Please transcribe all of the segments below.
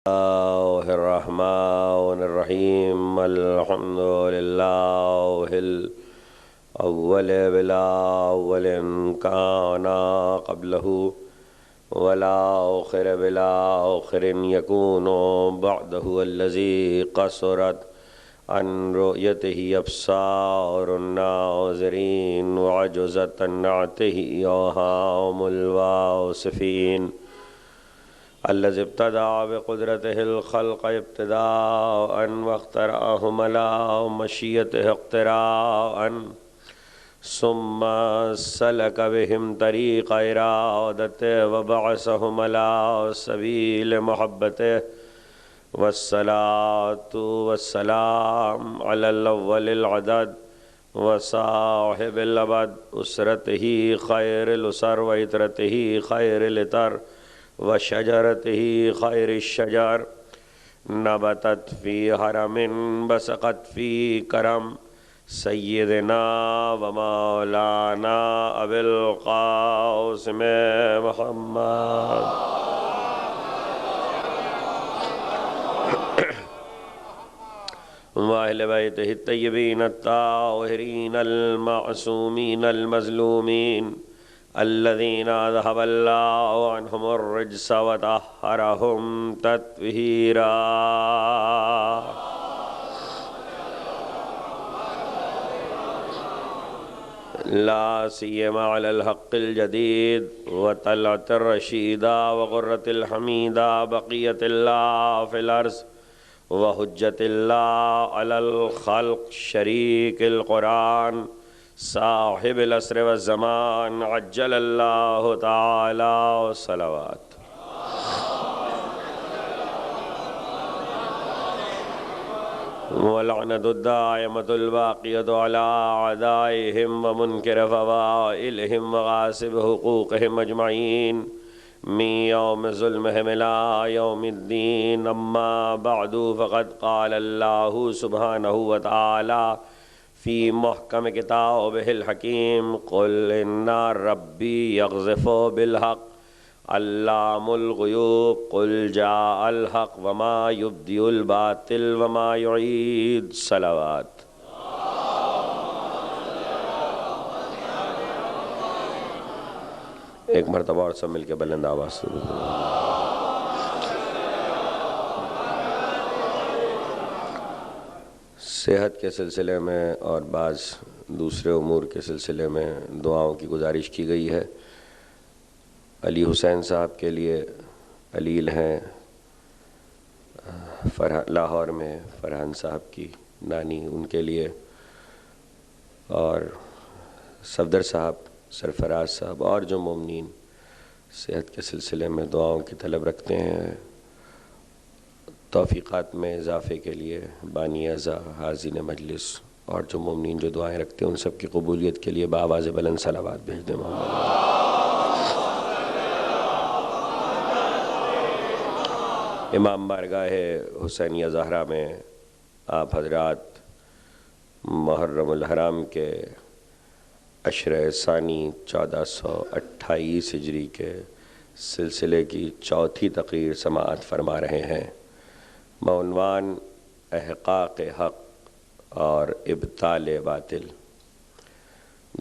الله الرحمن الرحيم الحمد لله الأول بالأول إن كان قبله ولا آخر بالآخر يكون بعده الذي قصرت عن رؤيته أبصار الناظرين وعجزت عن نعته أوهام الواصفين الذي ابتدع بقدرته الخلق ابتداء واخترعهم على مشيته اقتراء ثم سلك بهم طريق إرادته وبعثهم على سبيل محبته والصلاة والسلام على الأول العدد وصاحب الأبد أسرته خير الأسر وإترته خير الإتر وشجرته خير الشجر نبتت في حرم بسقت في كرم سيدنا ومولانا أبي القاسم محمد وأهل بيته الطيبين الطاهرين المعصومين المظلومين الذين أذهب الله عنهم الرجس وطهرهم تطهيرا لا سيما على الحق الجديد وطلعة الرشيدة وغرة الحميدة بقية الله في الأرض وحجة الله على الخلق شريك القرآن صاحب العصر والزمان عجل الله تعالى صلوات ولعنة الدائمة الباقية على أعدائهم ومنكر فضائلهم وغاصب حقوقهم أجمعين من يوم ظلمهم إلى يوم الدين أما بعد فقد قال الله سبحانه وتعالى في محكم كتابه الحكيم قل إن ربي يقذف بالحق علام الغيوب قل جاء الحق وما يبدئ الباطل وما يعيد صلوات ایک مرتبہ اور سب مل کے بلند آواز سے صحت کے سلسلے میں اور بعض دوسرے امور کے سلسلے میں دعاؤں کی گزارش کی گئی ہے۔ علی حسین صاحب کے لیے علیل ہیں لاہور میں، فرحان صاحب کی نانی ان کے لیے، اور صفدر صاحب، سرفراز صاحب اور جو مومنین صحت کے سلسلے میں دعاؤں کی طلب رکھتے ہیں، توفیقات میں اضافے کے لیے بانی اعضا حاضرین مجلس اور جو مومنین جو دعائیں رکھتے ہیں ان سب کی قبولیت کے لیے بآواز بلند صلوات بھیج دیں محمد۔ امام بارگاہ حسینیہ زہرا میں آپ حضرات محرم الحرام کے عشرہ ثانی 1428 ہجری کے سلسلے کی چوتھی تقریر سماعت فرما رہے ہیں بعنوان احقاق حق اور ابطال باطل۔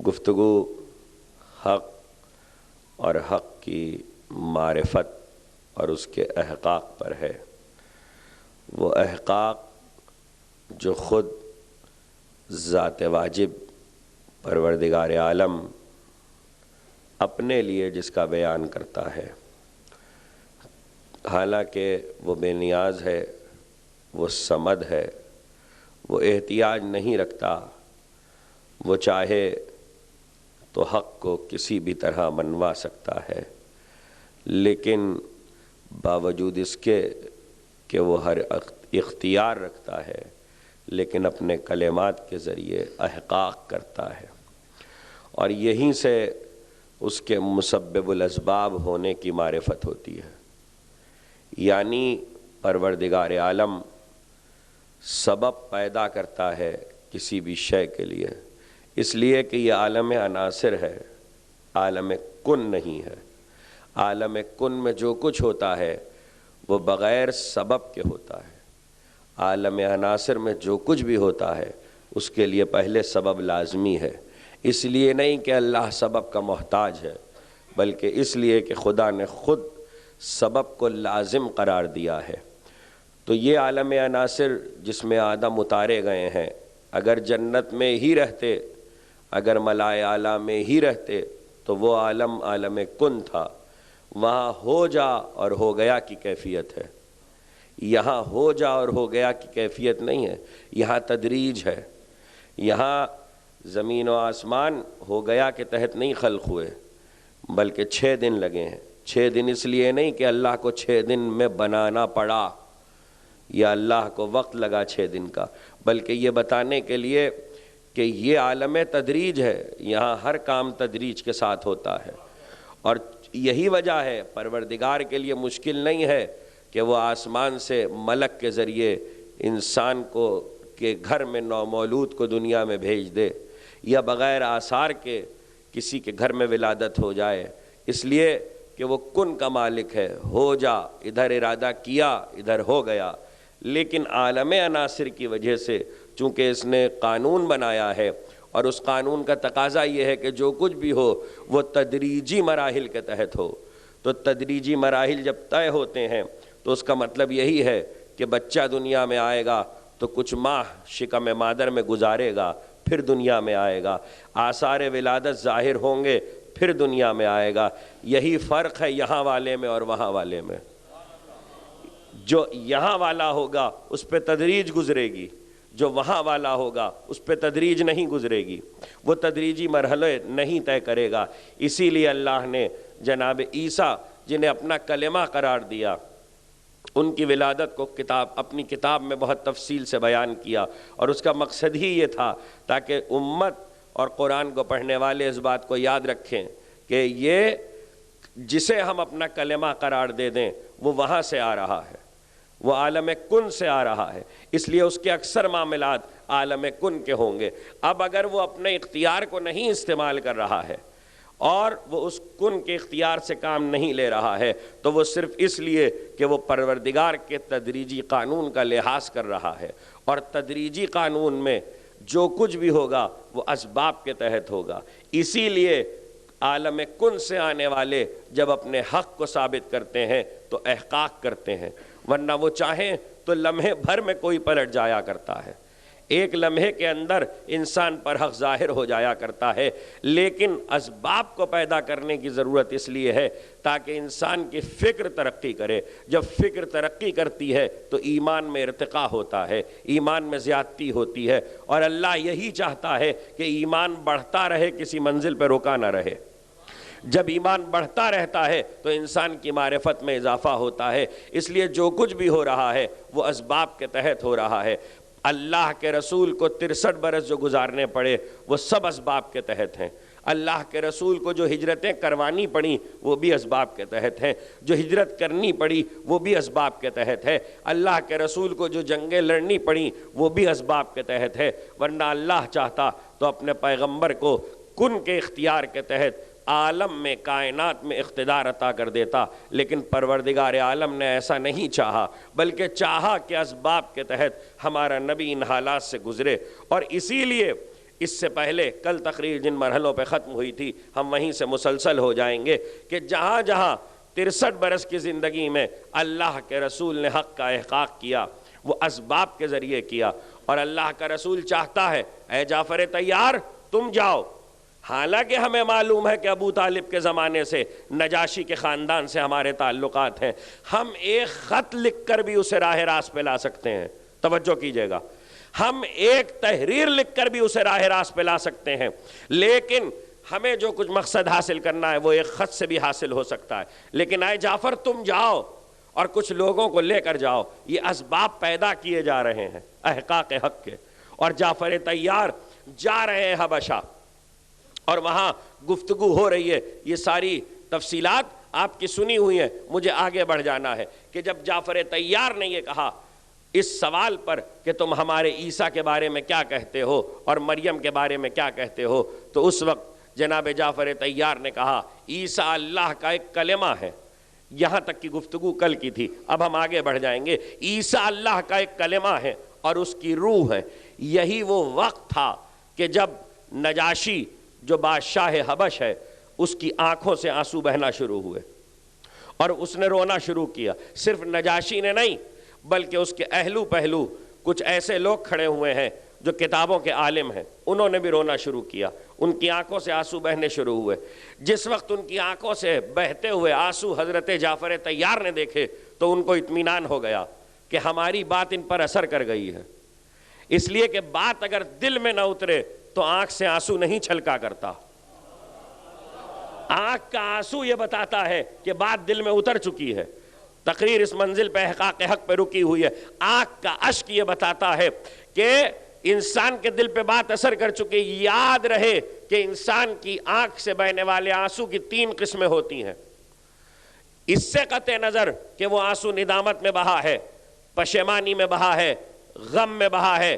گفتگو حق اور حق کی معرفت اور اس کے احقاق پر ہے، وہ احقاق جو خود ذات واجب پروردگار عالم اپنے لیے جس کا بیان کرتا ہے، حالانکہ وہ بے نیاز ہے، وہ صمد ہے، وہ احتیاج نہیں رکھتا، وہ چاہے تو حق کو کسی بھی طرح منوا سکتا ہے، لیکن باوجود اس کے کہ وہ ہر اختیار رکھتا ہے لیکن اپنے کلمات کے ذریعے احقاق کرتا ہے، اور یہیں سے اس کے مسبب الاسباب ہونے کی معرفت ہوتی ہے۔ یعنی پروردگار عالم سبب پیدا کرتا ہے کسی بھی شے کے لیے، اس لیے کہ یہ عالم عناصر ہے، عالم کن نہیں ہے۔ عالم کن میں جو کچھ ہوتا ہے وہ بغیر سبب کے ہوتا ہے۔ عالم عناصر میں جو کچھ بھی ہوتا ہے اس کے لیے پہلے سبب لازمی ہے، اس لیے نہیں کہ اللہ سبب کا محتاج ہے، بلکہ اس لیے کہ خدا نے خود سبب کو لازم قرار دیا ہے۔ تو یہ عالم عناصر جس میں آدم اتارے گئے ہیں، اگر جنت میں ہی رہتے، اگر ملائے اعلیٰ میں ہی رہتے تو وہ عالم کن تھا، وہاں ہو جا اور ہو گیا کی کیفیت ہے۔ یہاں ہو جا اور ہو گیا کی کیفیت نہیں ہے، یہاں تدریج ہے۔ یہاں زمین و آسمان ہو گیا کے تحت نہیں خلق ہوئے، بلکہ 6 دن لگے ہیں۔ 6 دن اس لیے نہیں کہ اللہ کو 6 دن میں بنانا پڑا یا اللہ کو وقت لگا 6 دن کا، بلکہ یہ بتانے کے لیے کہ یہ عالم تدریج ہے، یہاں ہر کام تدریج کے ساتھ ہوتا ہے۔ اور یہی وجہ ہے پروردگار کے لیے مشکل نہیں ہے کہ وہ آسمان سے ملک کے ذریعے انسان کو کے گھر میں نومولود کو دنیا میں بھیج دے، یا بغیر آثار کے کسی کے گھر میں ولادت ہو جائے، اس لیے کہ وہ کن کا مالک ہے۔ ہو جا، ادھر ارادہ کیا، ادھر ہو گیا۔ لیکن عالم عناصر کی وجہ سے چونکہ اس نے قانون بنایا ہے، اور اس قانون کا تقاضا یہ ہے کہ جو کچھ بھی ہو وہ تدریجی مراحل کے تحت ہو، تو تدریجی مراحل جب طے ہوتے ہیں تو اس کا مطلب یہی ہے کہ بچہ دنیا میں آئے گا تو کچھ ماہ شکم مادر میں گزارے گا، پھر دنیا میں آئے گا، آثار ولادت ظاہر ہوں گے، پھر دنیا میں آئے گا۔ یہی فرق ہے یہاں والے میں اور وہاں والے میں۔ جو یہاں والا ہوگا اس پہ تدریج گزرے گی، جو وہاں والا ہوگا اس پہ تدریج نہیں گزرے گی، وہ تدریجی مرحلے نہیں طے کرے گا۔ اسی لیے اللہ نے جناب عیسیٰ جنہیں اپنا کلمہ قرار دیا، ان کی ولادت کو اپنی کتاب میں بہت تفصیل سے بیان کیا، اور اس کا مقصد ہی یہ تھا تاکہ امت اور قرآن کو پڑھنے والے اس بات کو یاد رکھیں کہ یہ جسے ہم اپنا کلمہ قرار دے دیں وہ وہاں سے آ رہا ہے، وہ عالم کن سے آ رہا ہے، اس لیے اس کے اکثر معاملات عالم کن کے ہوں گے۔ اب اگر وہ اپنے اختیار کو نہیں استعمال کر رہا ہے اور وہ اس کن کے اختیار سے کام نہیں لے رہا ہے تو وہ صرف اس لیے کہ وہ پروردگار کے تدریجی قانون کا لحاظ کر رہا ہے، اور تدریجی قانون میں جو کچھ بھی ہوگا وہ اسباب کے تحت ہوگا۔ اسی لیے عالم کن سے آنے والے جب اپنے حق کو ثابت کرتے ہیں تو احقاق کرتے ہیں، ورنہ وہ چاہیں تو لمحے بھر میں کوئی پلٹ جایا کرتا ہے، ایک لمحے کے اندر انسان پر حق ظاہر ہو جایا کرتا ہے، لیکن اسباب کو پیدا کرنے کی ضرورت اس لیے ہے تاکہ انسان کی فکر ترقی کرے۔ جب فکر ترقی کرتی ہے تو ایمان میں ارتقاء ہوتا ہے، ایمان میں زیادتی ہوتی ہے، اور اللہ یہی چاہتا ہے کہ ایمان بڑھتا رہے، کسی منزل پہ رکا نہ رہے۔ جب ایمان بڑھتا رہتا ہے تو انسان کی معرفت میں اضافہ ہوتا ہے، اس لیے جو کچھ بھی ہو رہا ہے وہ اسباب کے تحت ہو رہا ہے۔ اللہ کے رسول کو 63 برس جو گزارنے پڑے وہ سب اسباب کے تحت ہیں۔ اللہ کے رسول کو جو ہجرتیں کروانی پڑیں وہ بھی اسباب کے تحت ہیں، جو ہجرت کرنی پڑی وہ بھی اسباب کے تحت ہے۔ اللہ کے رسول کو جو جنگیں لڑنی پڑیں وہ بھی اسباب کے تحت ہے، ورنہ اللہ چاہتا تو اپنے پیغمبر کو کن کے اختیار کے تحت عالم میں، کائنات میں اقتدار عطا کر دیتا، لیکن پروردگار عالم نے ایسا نہیں چاہا، بلکہ چاہا کہ اسباب کے تحت ہمارا نبی ان حالات سے گزرے۔ اور اسی لیے اس سے پہلے کل تقریر جن مرحلوں پہ ختم ہوئی تھی ہم وہیں سے مسلسل ہو جائیں گے کہ جہاں جہاں 63 برس کی زندگی میں اللہ کے رسول نے حق کا احقاق کیا وہ اسباب کے ذریعے کیا، اور اللہ کا رسول چاہتا ہے اے جعفر طیار تم جاؤ، حالانکہ ہمیں معلوم ہے کہ ابو طالب کے زمانے سے نجاشی کے خاندان سے ہمارے تعلقات ہیں، ہم ایک خط لکھ کر بھی اسے راہ راست پہ لا سکتے ہیں، توجہ کیجئے گا، ہم ایک تحریر لکھ کر بھی اسے راہ راست پہ لا سکتے ہیں، لیکن ہمیں جو کچھ مقصد حاصل کرنا ہے وہ ایک خط سے بھی حاصل ہو سکتا ہے۔ لیکن اے جعفر تم جاؤ اور کچھ لوگوں کو لے کر جاؤ، یہ اسباب پیدا کیے جا رہے ہیں احقاق حق کے، اور جعفر طیار جا رہے ہیں حبشہ، اور وہاں گفتگو ہو رہی ہے، یہ ساری تفصیلات آپ کی سنی ہوئی ہیں، مجھے آگے بڑھ جانا ہے کہ جب جعفر طیار نے یہ کہا اس سوال پر کہ تم ہمارے عیسیٰ کے بارے میں کیا کہتے ہو اور مریم کے بارے میں کیا کہتے ہو، تو اس وقت جناب جعفر طیار نے کہا عیسیٰ اللہ کا ایک کلمہ ہے، یہاں تک کی گفتگو کل کی تھی، اب ہم آگے بڑھ جائیں گے۔ عیسیٰ اللہ کا ایک کلمہ ہے اور اس کی روح ہے۔ یہی وہ وقت تھا کہ جب نجاشی جو بادشاہ حبش ہے اس کی آنکھوں سے آنسو بہنا شروع ہوئے اور اس نے رونا شروع کیا۔ صرف نجاشی نے نہیں بلکہ اس کے اہلو پہلو کچھ ایسے لوگ کھڑے ہوئے ہیں جو کتابوں کے عالم ہیں، انہوں نے بھی رونا شروع کیا، ان کی آنکھوں سے آنسو بہنے شروع ہوئے۔ جس وقت ان کی آنکھوں سے بہتے ہوئے آنسو حضرت جعفر طیار نے دیکھے تو ان کو اطمینان ہو گیا کہ ہماری بات ان پر اثر کر گئی ہے، اس لیے کہ بات اگر دل میں نہ اترے تو آنکھ سے آنسو نہیں چھلکا کرتا۔ آنکھ کا آنسو یہ بتاتا ہے کہ بات دل میں اتر چکی ہے، تقریر اس منزل پہ احقاق حق پہ رکی ہوئی ہے۔ آنکھ کا اشک یہ بتاتا ہے کہ انسان کے دل پہ بات اثر کر چکی۔ یاد رہے کہ انسان کی آنکھ سے بہنے والے آنسو کی 3 قسمیں ہوتی ہیں۔ اس سے قطع نظر کہ وہ آنسو ندامت میں بہا ہے، پشیمانی میں بہا ہے، غم میں بہا ہے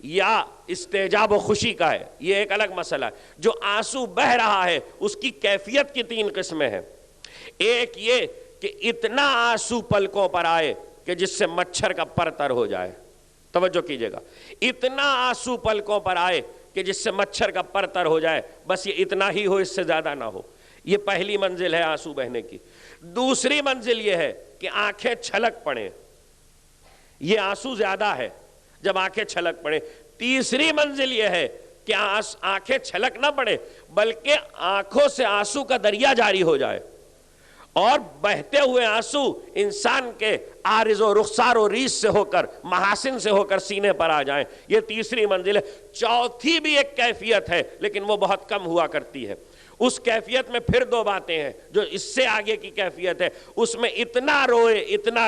یا استعجاب و خوشی کا ہے، یہ ایک الگ مسئلہ ہے۔ جو آنسو بہ رہا ہے اس کی کیفیت کی 3 قسمیں ہیں۔ ایک یہ کہ اتنا آنسو پلکوں پر آئے کہ جس سے مچھر کا پر تر ہو جائے، توجہ کیجئے گا، اتنا آنسو پلکوں پر آئے کہ جس سے مچھر کا پر تر ہو جائے، بس یہ اتنا ہی ہو، اس سے زیادہ نہ ہو۔ یہ پہلی منزل ہے آنسو بہنے کی۔ دوسری منزل یہ ہے کہ آنکھیں چھلک پڑیں، یہ آنسو زیادہ ہے جب آنکھیں چھلک پڑیں۔ تیسری منزل یہ ہے کہ آنکھیں چھلک نہ پڑے بلکہ آنکھوں سے آنسو کا دریا جاری ہو جائے اور بہتے ہوئے آنسو انسان کے عارض و رخسار و ریش سے ہو کر، محاسن سے ہو کر سینے پر آ جائیں۔ یہ تیسری منزل ہے۔ چوتھی بھی ایک کیفیت ہے لیکن وہ بہت کم ہوا کرتی ہے۔ اس کیفیت میں پھر 2 باتیں ہیں جو اس سے آگے کی کیفیت ہے۔ اس میں اتنا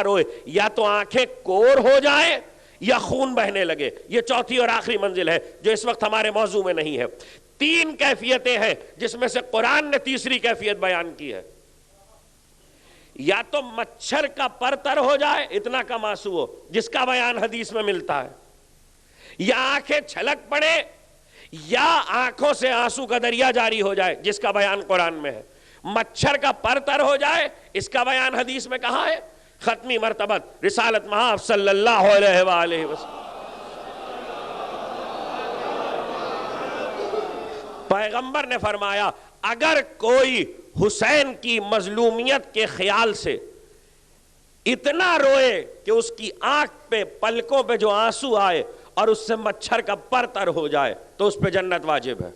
روئے یا تو آنکھیں کور ہو جائیں یا خون بہنے لگے۔ یہ چوتھی اور آخری منزل ہے جو اس وقت ہمارے موضوع میں نہیں ہے۔ 3 کیفیتیں ہیں جس میں سے قرآن نے تیسری کیفیت بیان کی ہے۔ یا تو مچھر کا پر تر ہو جائے، اتنا کم آنسو ہو جس کا بیان حدیث میں ملتا ہے، یا آنکھیں چھلک پڑے، یا آنکھوں سے آنسو کا دریا جاری ہو جائے جس کا بیان قرآن میں ہے۔ مچھر کا پر تر ہو جائے، اس کا بیان حدیث میں کہاں ہے؟ ختمی مرتبت رسالت محاف صلی اللہ علیہ وآلہ وسلم۔ پیغمبر نے فرمایا اگر کوئی حسین کی مظلومیت کے خیال سے اتنا روئے کہ اس کی آنکھ پہ، پلکوں پہ جو آنسو آئے اور اس سے مچھر کا پر تر ہو جائے تو اس پہ جنت واجب ہے۔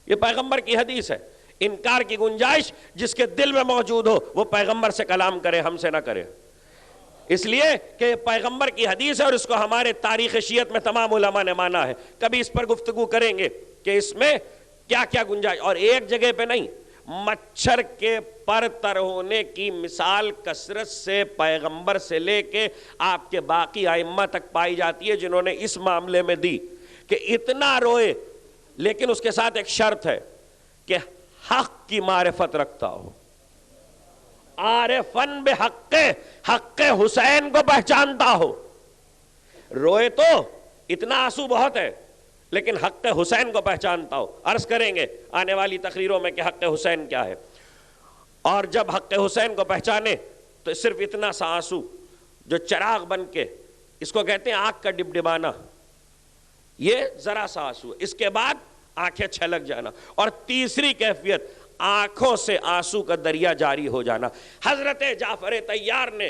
یہ پیغمبر کی حدیث ہے۔ انکار کی گنجائش جس کے دل میں موجود ہو وہ پیغمبر سے کلام کرے، ہم سے نہ کرے، اس لیے کہ پیغمبر کی حدیث ہے اور اس کو ہمارے تاریخ شیعت میں تمام علماء نے مانا ہے۔ کبھی اس پر گفتگو کریں گے کہ اس میں کیا کیا گنجائش، اور ایک جگہ پہ نہیں، مچھر کے پر تر ہونے کی مثال کثرت سے پیغمبر سے لے کے آپ کے باقی ائمہ تک پائی جاتی ہے جنہوں نے اس معاملے میں دی کہ اتنا روئے، لیکن اس کے ساتھ ایک شرط ہے کہ حق کی معرفت رکھتا ہو، عارفن بحق، حق حسین کو پہچانتا ہو۔ روئے تو اتنا آنسو بہت ہے لیکن حق حسین کو پہچانتا ہو۔ عرض کریں گے آنے والی تقریروں میں کہ حق حسین کیا ہے، اور جب حق حسین کو پہچانے تو صرف اتنا سا آنسو جو چراغ بن کے، اس کو کہتے ہیں آنکھ کا ڈبڈبانا، یہ ذرا سا آنسو، اس کے بعد آنکھیں چھلک جانا۔ اور تیسری کیفیت آنکھوں سے آنسو کا دریا جاری ہو جانا۔ حضرت جعفر طیار نے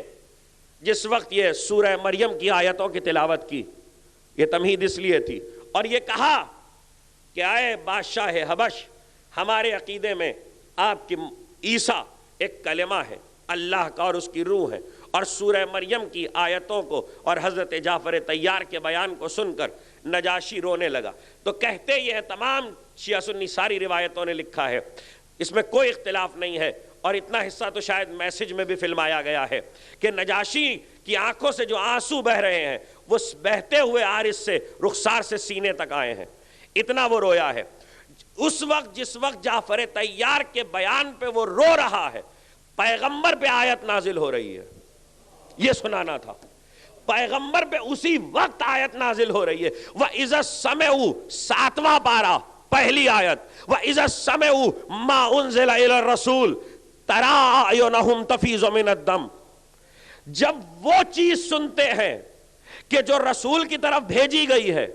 جس وقت یہ سورہ مریم کی آیتوں کی تلاوت کی، یہ تمہید اس لیے تھی، اور یہ کہا کہ اے بادشاہ حبش، ہمارے عقیدے میں آپ کی عیسیٰ ایک کلمہ ہے، اللہ کا، اور اس کی روح ہے۔ اور سورہ مریم کی آیتوں کو اور حضرت جعفر طیار کے بیان کو سن کر نجاشی رونے لگا۔ تو کہتے یہ ہیں، تمام شیعہ سنی ساری روایتوں نے لکھا ہے، اس میں کوئی اختلاف نہیں ہے، اور اتنا حصہ تو شاید میسج میں بھی فلمایا گیا ہے کہ نجاشی کی آنکھوں سے جو آنسو بہ رہے ہیں وہ بہتے ہوئے عارض سے، رخسار سے سینے تک آئے ہیں، اتنا وہ رویا ہے۔ اس وقت جس وقت جعفر طیار کے بیان پہ وہ رو رہا ہے، پیغمبر پہ آیت نازل ہو رہی ہے، یہ سنانا تھا۔ پیغمبر پہ اسی وقت آیت نازل ہو رہی ہے۔ وَإِذَا السَّمِعُ 7واں پارہ، پہلی آیت، وَإِذَا السَّمِعُ مَا أُنزِلَ إِلَى الرَّسُولِ، ترا اعینہم تفیض من الدم، جب وہ چیز سنتے ہیں کہ جو رسول کی طرف بھیجی گئی ہے،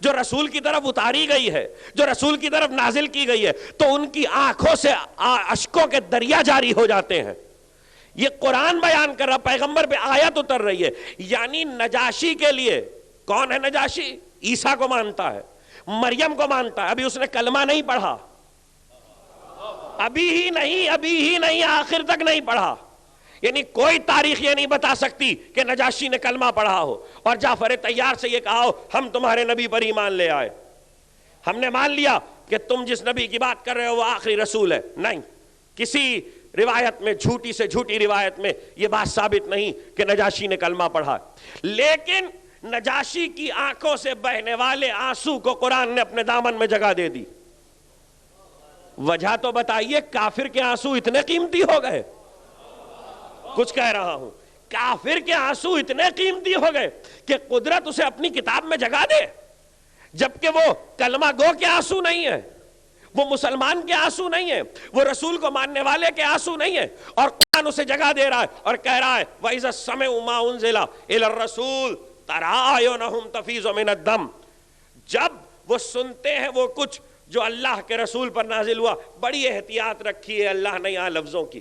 جو رسول کی طرف اتاری گئی ہے، جو رسول کی طرف نازل کی گئی ہے، تو ان کی آنکھوں سے اشکوں کے دریا جاری ہو جاتے ہیں۔ یہ قرآن بیان کر رہا، پیغمبر پہ آیت اتر رہی ہے۔ یعنی نجاشی کے لیے، کون ہے نجاشی؟ عیسیٰ کو مانتا ہے، مریم کو مانتا ہے، ابھی اس نے کلمہ نہیں پڑھا، ابھی ہی نہیں، آخر تک نہیں پڑھا۔ یعنی کوئی تاریخ یہ نہیں بتا سکتی کہ نجاشی نے کلمہ پڑھا ہو اور جعفر طیار سے یہ کہا ہو ہم تمہارے نبی پر ایمان لے آئے، ہم نے مان لیا کہ تم جس نبی کی بات کر رہے ہو وہ آخری رسول ہے۔ نہیں، کسی روایت میں، جھوٹی سے جھوٹی روایت میں یہ بات ثابت نہیں کہ نجاشی نے کلمہ پڑھا۔ لیکن نجاشی کی آنکھوں سے بہنے والے آنسو کو قرآن نے اپنے دامن میں جگہ دے دی۔ وجہ تو بتائیے، کافر کے آنسو اتنے قیمتی ہو گئے؟ کچھ کہہ رہا ہوں، کافر کے آنسو اتنے قیمتی ہو گئے کہ قدرت اسے اپنی کتاب میں جگہ دے، جبکہ وہ کلمہ گو کے آنسو نہیں ہے، وہ مسلمان کے آنسو نہیں ہے، وہ رسول کو ماننے والے کے آنسو نہیں ہے، اور قرآن اسے جگہ دے رہا ہے اور کہہ رہا ہے وَإِذَا السَّمِعُ مَا أُنزِلَ إِلَى الرَّسُولِ تَرَىٰ أَعْيُنَهُمْ تَفِيضُ مِنَ الدَّمْعِ، جب وہ سنتے ہیں وہ کچھ جو اللہ کے رسول پر نازل ہوا، بڑی احتیاط رکھی ہے اللہ نے یہاں لفظوں کی،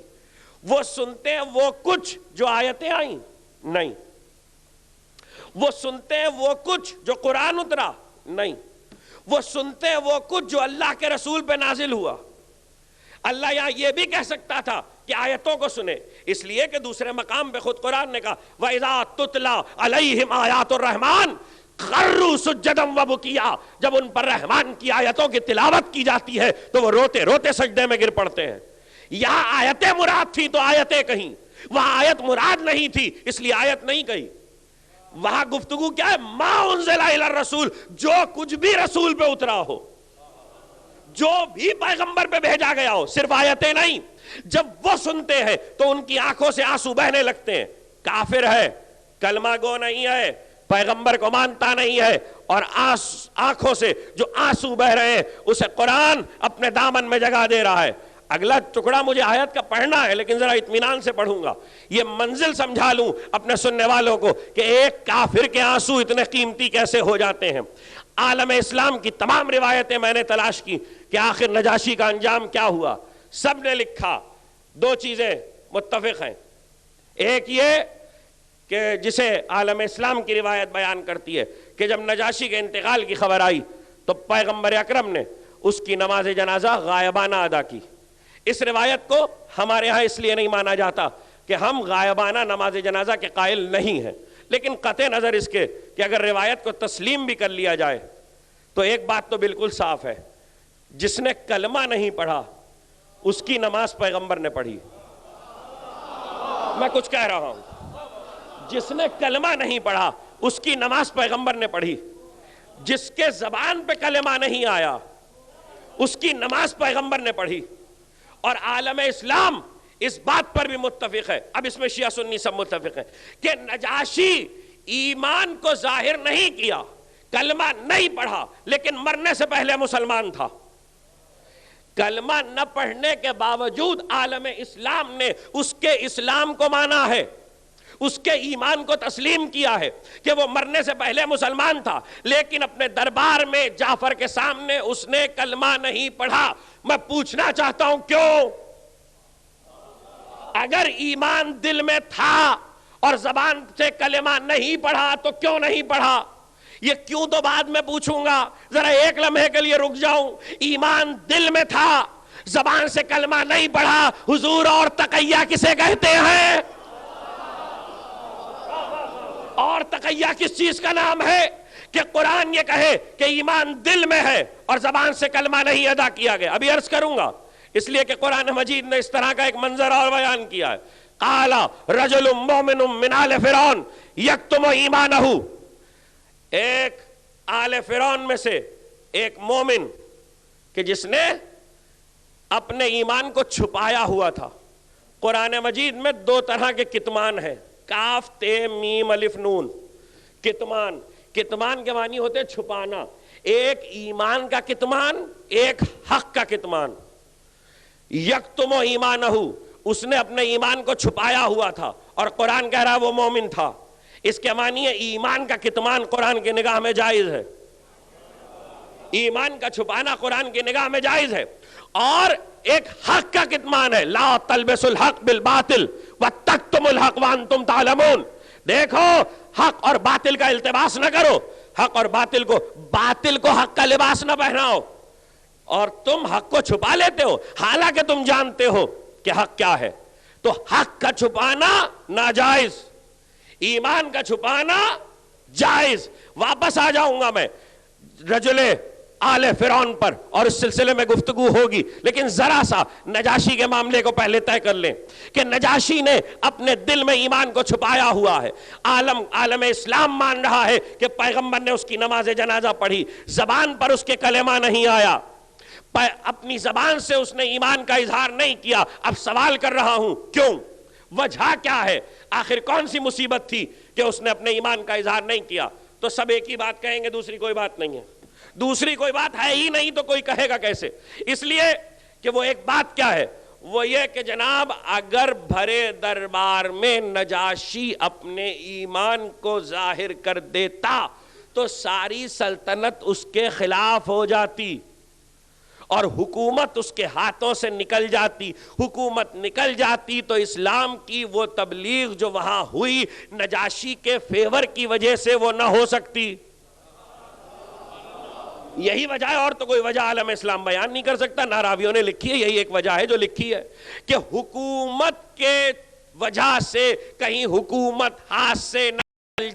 وہ سنتے ہیں وہ کچھ جو آیتیں آئیں، نہیں، وہ سنتے ہیں وہ کچھ جو قرآن اترا، نہیں، وہ سنتے ہیں وہ کچھ جو اللہ کے رسول پہ نازل ہوا۔ اللہ یہاں یہ بھی کہہ سکتا تھا کہ آیتوں کو سنے، اس لیے کہ دوسرے مقام پہ خود قرآن نے کہا وَإِذَا تُتْلَى عَلَيْهِمْ آیَاتُ الرَّحْمَٰنِ خَرُّوا سُجَّدًا وَبُكِيًّا، جب ان پر رحمان کی آیتوں کی تلاوت کی جاتی ہے تو وہ روتے روتے سجدے میں گر پڑتے ہیں۔ یہاں آیتیں مراد تھی تو آیتیں کہیں، وہاں آیت مراد نہیں تھی اس لیے آیت نہیں کہی۔ وہاں گفتگو کیا ہے؟ ما انزل الی الرسول، جو کچھ بھی رسول پہ اترا ہو، جو بھی پیغمبر پہ بھیجا گیا ہو، صرف آیتیں نہیں۔ جب وہ سنتے ہیں تو ان کی آنکھوں سے آنسو بہنے لگتے ہیں۔ کافر ہے، کلمہ گو نہیں ہے، پیغمبر کو مانتا نہیں ہے، اور آنکھوں سے جو آنسو بہ رہے ہیں اسے قرآن اپنے دامن میں جگہ دے رہا ہے۔ اگلا ٹکڑا مجھے آیت کا پڑھنا ہے لیکن ذرا اطمینان سے پڑھوں گا، یہ منزل سمجھا لوں اپنے سننے والوں کو کہ ایک کافر کے آنسو اتنے قیمتی کیسے ہو جاتے ہیں۔ عالم اسلام کی تمام روایتیں میں نے تلاش کی کہ آخر نجاشی کا انجام کیا ہوا، سب نے لکھا دو چیزیں متفق ہیں۔ ایک یہ کہ جسے عالم اسلام کی روایت بیان کرتی ہے کہ جب نجاشی کے انتقال کی خبر آئی تو پیغمبر اکرم نے اس کی نماز جنازہ غائبانہ ادا کی۔ اس روایت کو ہمارے ہاں اس لیے نہیں مانا جاتا کہ ہم غائبانہ نماز جنازہ کے قائل نہیں ہیں، لیکن قطع نظر اس کے کہ اگر روایت کو تسلیم بھی کر لیا جائے تو ایک بات تو بالکل صاف ہے، جس نے کلمہ نہیں پڑھا اس کی نماز پیغمبر نے پڑھی۔ میں کچھ کہہ رہا ہوں، جس نے کلمہ نہیں پڑھا اس کی نماز پیغمبر نے پڑھی، جس کے زبان پہ کلمہ نہیں آیا اس کی نماز پیغمبر نے پڑھی۔ اور عالم اسلام اس بات پر بھی متفق ہے، اب اس میں شیعہ سنی سب متفق ہیں کہ نجاشی ایمان کو ظاہر نہیں کیا، کلمہ نہیں پڑھا، لیکن مرنے سے پہلے مسلمان تھا۔ کلمہ نہ پڑھنے کے باوجود عالم اسلام نے اس کے اسلام کو مانا ہے، اس کے ایمان کو تسلیم کیا ہے کہ وہ مرنے سے پہلے مسلمان تھا، لیکن اپنے دربار میں جعفر کے سامنے اس نے کلمہ نہیں پڑھا۔ میں پوچھنا چاہتا ہوں کیوں؟ اگر ایمان دل میں تھا اور زبان سے کلمہ نہیں پڑھا تو کیوں نہیں پڑھا؟ یہ کیوں تو بعد میں پوچھوں گا، ذرا ایک لمحے کے لیے رک جاؤں۔ ایمان دل میں تھا، زبان سے کلمہ نہیں پڑھا، حضور اور تقیہ کسے کہتے ہیں؟ اور تقیہ کس چیز کا نام ہے کہ قرآن یہ کہے کہ ایمان دل میں ہے اور زبان سے کلمہ نہیں ادا کیا گیا؟ ابھی عرض کروں گا، اس لیے کہ قرآن مجید نے اس طرح کا ایک منظر اور بیان کیا ہے۔ قال رجل مؤمن من آل فرعون یکتم ایمانہ، ایک آل فرعون میں سے ایک مومن کہ جس نے اپنے ایمان کو چھپایا ہوا تھا۔ قرآن مجید میں دو طرح کے کتمان ہیں، کاف تے میم الف نون۔ کتمان، کتمان کے معنی ہوتے چھپانا، ایک ایمان کا کتمان، ایک حق کا کتمان۔ یکتم ایمانہ، اس نے اپنے ایمان کو چھپایا ہوا تھا اور قرآن کہہ رہا ہے وہ مومن تھا، اس کے معنی ہے ایمان کا کتمان قرآن کی نگاہ میں جائز ہے، ایمان کا چھپانا قرآن کی نگاہ میں جائز ہے۔ اور ایک حق کا کتمان ہے، لا تلبسوا الحق بالباطل وتکتموا الحق وانتم تعلمون، دیکھو حق اور باطل کا التباس نہ کرو، حق اور باطل کو حق کا لباس نہ پہناؤ، اور تم حق کو چھپا لیتے ہو حالانکہ تم جانتے ہو کہ حق کیا ہے۔ تو حق کا چھپانا ناجائز، ایمان کا چھپانا جائز۔ واپس آ جاؤں گا میں رجل آل فرعون پر اور اس سلسلے میں گفتگو ہوگی، لیکن ذرا سا نجاشی کے معاملے کو پہلے طے کر لیں کہ نجاشی نے اپنے دل میں ایمان کو چھپایا ہوا ہے۔ عالم اسلام مان رہا ہے کہ پیغمبر نے اس کی نماز جنازہ پڑھی، زبان پر اس کے کلمہ نہیں آیا، اپنی زبان سے اس نے ایمان کا اظہار نہیں کیا۔ اب سوال کر رہا ہوں کیوں؟ وجہ کیا ہے؟ آخر کون سی مصیبت تھی کہ اس نے اپنے ایمان کا اظہار نہیں کیا؟ تو سب ایک ہی بات کہیں گے، دوسری کوئی بات نہیں ہے، دوسری کوئی بات ہے ہی نہیں تو کوئی کہے گا کیسے؟ اس لیے کہ وہ ایک بات کیا ہے، وہ یہ کہ جناب اگر بھرے دربار میں نجاشی اپنے ایمان کو ظاہر کر دیتا تو ساری سلطنت اس کے خلاف ہو جاتی اور حکومت اس کے ہاتھوں سے نکل جاتی۔ حکومت نکل جاتی تو اسلام کی وہ تبلیغ جو وہاں ہوئی نجاشی کے فیور کی وجہ سے وہ نہ ہو سکتی۔ یہی وجہ ہے، اور تو کوئی وجہ عالم اسلام بیان نہیں کر سکتا، نہ راویوں نے لکھی ہے، یہی ایک وجہ ہے جو لکھی ہے کہ حکومت کے وجہ سے کہیں حکومت ہاتھ سے نہ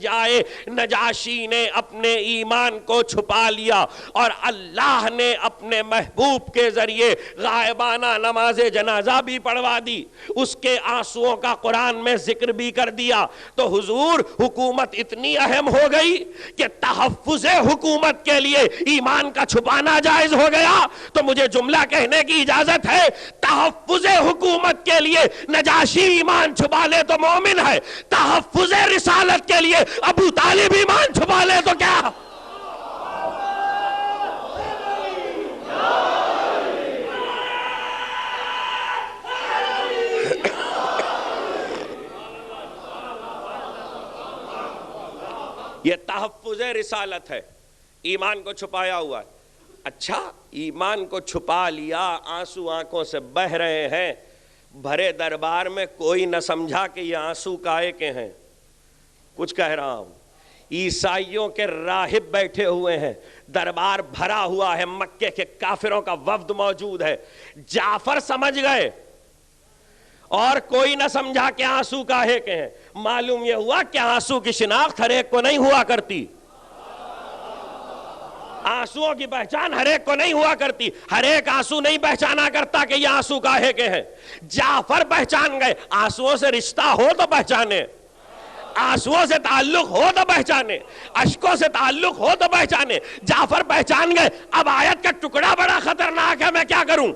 جائے، نجاشی نے اپنے ایمان کو چھپا لیا اور اللہ نے اپنے محبوب کے ذریعے غائبانہ نماز جنازہ بھی پڑھوا دی، اس کے آنسوؤں کا قرآن میں ذکر بھی کر دیا۔ تو حضور حکومت اتنی اہم ہو گئی کہ تحفظ حکومت کے لیے ایمان کا چھپانا جائز ہو گیا۔ تو مجھے جملہ کہنے کی اجازت ہے، تحفظ حکومت کے لیے نجاشی ایمان چھپا لے تو مومن ہے، تحفظ رسالت کے لیے ابو طالب ایمان چھپا لے تو کیا؟ یہ تحفظ رسالت ہے، ایمان کو چھپایا ہوا ہے۔ اچھا ایمان کو چھپا لیا، آنسو آنکھوں سے بہ رہے ہیں، بھرے دربار میں کوئی نہ سمجھا کہ یہ آنسو کائے کے ہیں۔ کچھ کہہ رہا ہوں، عیسائیوں کے راہب بیٹھے ہوئے ہیں، دربار بھرا ہوا ہے، مکے کے کافروں کا وفد موجود ہے، جعفر سمجھ گئے اور کوئی نہ سمجھا کہ آنسو کاہے کے ہیں۔ معلوم یہ ہوا کہ آنسو کی شناخت ہر ایک کو نہیں ہوا کرتی، آنسوؤں کی پہچان ہر ایک کو نہیں ہوا کرتی، ہر ایک آنسو نہیں پہچانا کرتا کہ یہ آنسو کاہے کے ہیں۔ جعفر پہچان گئے، آنسوؤں سے رشتہ ہو تو پہچانے، آنسوؤں سے تعلق ہو تو پہچانے، اشکوں سے تعلق ہو تو پہچانے۔ جعفر پہچان گئے۔ اب آیت کا ٹکڑا بڑا خطرناک ہے، میں کیا کروں؟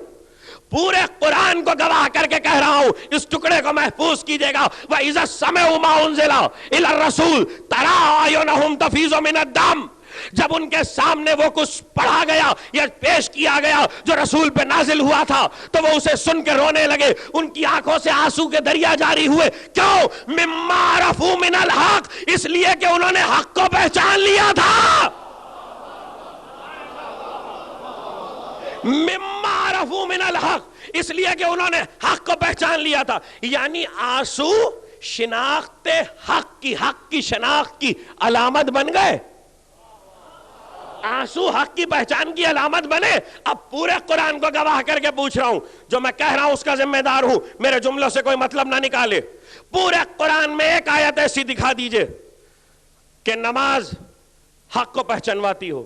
پورے قرآن کو گواہ کر کے کہہ رہا ہوں، اس ٹکڑے کو محفوظ کیجئے گا۔ وَإِذَا سَمِعُوا مَا أُنزِلَ إِلَى الرَّسُولِ تَرَىٰ أَعْيُنَهُمْ تَفِيضُ مِنَ الدَّمْعِ، جب ان کے سامنے وہ کچھ پڑھا گیا یا پیش کیا گیا جو رسول پہ نازل ہوا تھا تو وہ اسے سن کے رونے لگے، ان کی آنکھوں سے آنسو کے دریا جاری ہوئے۔ کیوں؟ مما عرفوا من الحق، اس لیے کہ انہوں نے حق کو پہچان لیا تھا۔ مما عرفوا من الحق، اس لیے کہ انہوں نے حق کو پہچان لیا تھا۔ یعنی آنسو شناخت حق کی شناخت کی علامت بن گئے، آنسو حق کی پہچان کی علامت بنے۔ اب پورے قرآن کو گواہ کر کے پوچھ رہا ہوں، جو میں کہہ رہا ہوں اس کا ذمہ دار ہوں، میرے جملوں سے کوئی مطلب نہ نکالے۔ پورے قرآن میں ایک آیت ایسی دکھا دیجئے کہ نماز حق کو پہچانواتی ہو۔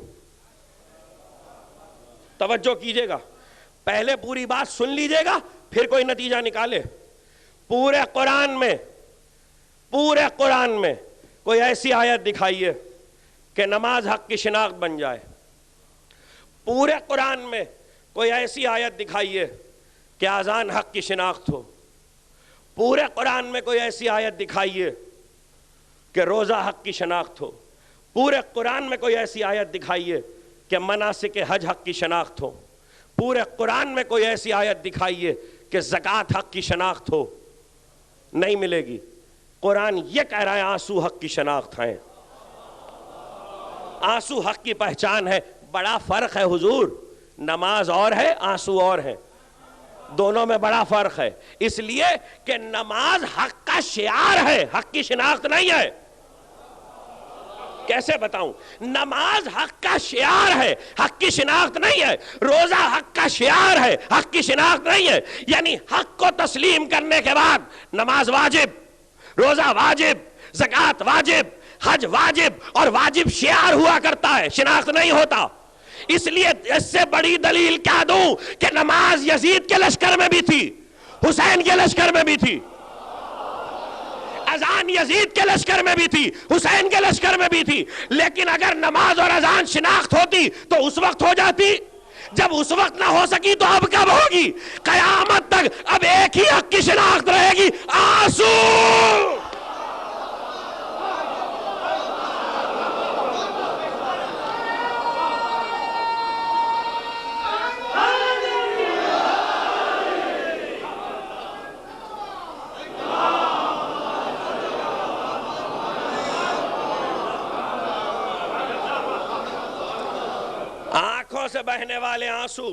توجہ کیجئے گا، پہلے پوری بات سن لیجئے گا پھر کوئی نتیجہ نکالے۔ پورے قرآن میں کوئی ایسی آیت دکھائیے کہ نماز حق کی شناخت بن جائے۔ پورے قرآن میں کوئی ایسی آیت دکھائیے کہ اذان حق کی شناخت ہو۔ پورے قرآن میں کوئی ایسی آیت دکھائیے کہ روزہ حق کی شناخت ہو۔ پورے قرآن میں کوئی ایسی آیت دکھائیے کہ مناسک حج حق کی شناخت ہو۔ پورے قرآن میں کوئی ایسی آیت دکھائیے کہ زکوٰۃ حق کی شناخت ہو، نہیں ملے گی۔ قرآن یہ کہہ رہا ہے آنسو حق کی شناخت ہیں، آنسو حق کی پہچان ہے۔ بڑا فرق ہے حضور، نماز اور ہے، آنسو اور ہے، دونوں میں بڑا فرق ہے، اس لیے کہ نماز حق کا شعار ہے، حق کی شناخت نہیں ہے۔ کیسے بتاؤں؟ نماز حق کا شعار ہے، حق کی شناخت نہیں ہے۔ روزہ حق کا شعار ہے، حق کی شناخت نہیں ہے۔ یعنی حق کو تسلیم کرنے کے بعد نماز واجب، روزہ واجب، زکوٰۃ واجب، حج واجب، اور واجب شعار ہوا کرتا ہے، شناخت نہیں ہوتا۔ اس لیے اس سے بڑی دلیل کیا دوں کہ نماز یزید کے لشکر میں بھی تھی، حسین کے لشکر میں بھی تھی، اذان یزید کے لشکر میں بھی تھی، حسین کے لشکر میں بھی تھی، لیکن اگر نماز اور اذان شناخت ہوتی تو اس وقت ہو جاتی۔ جب اس وقت نہ ہو سکی تو اب کب ہوگی؟ قیامت تک اب ایک ہی حق کی شناخت رہے گی، آنسو۔ آنکھوں سے بہنے والے آنسو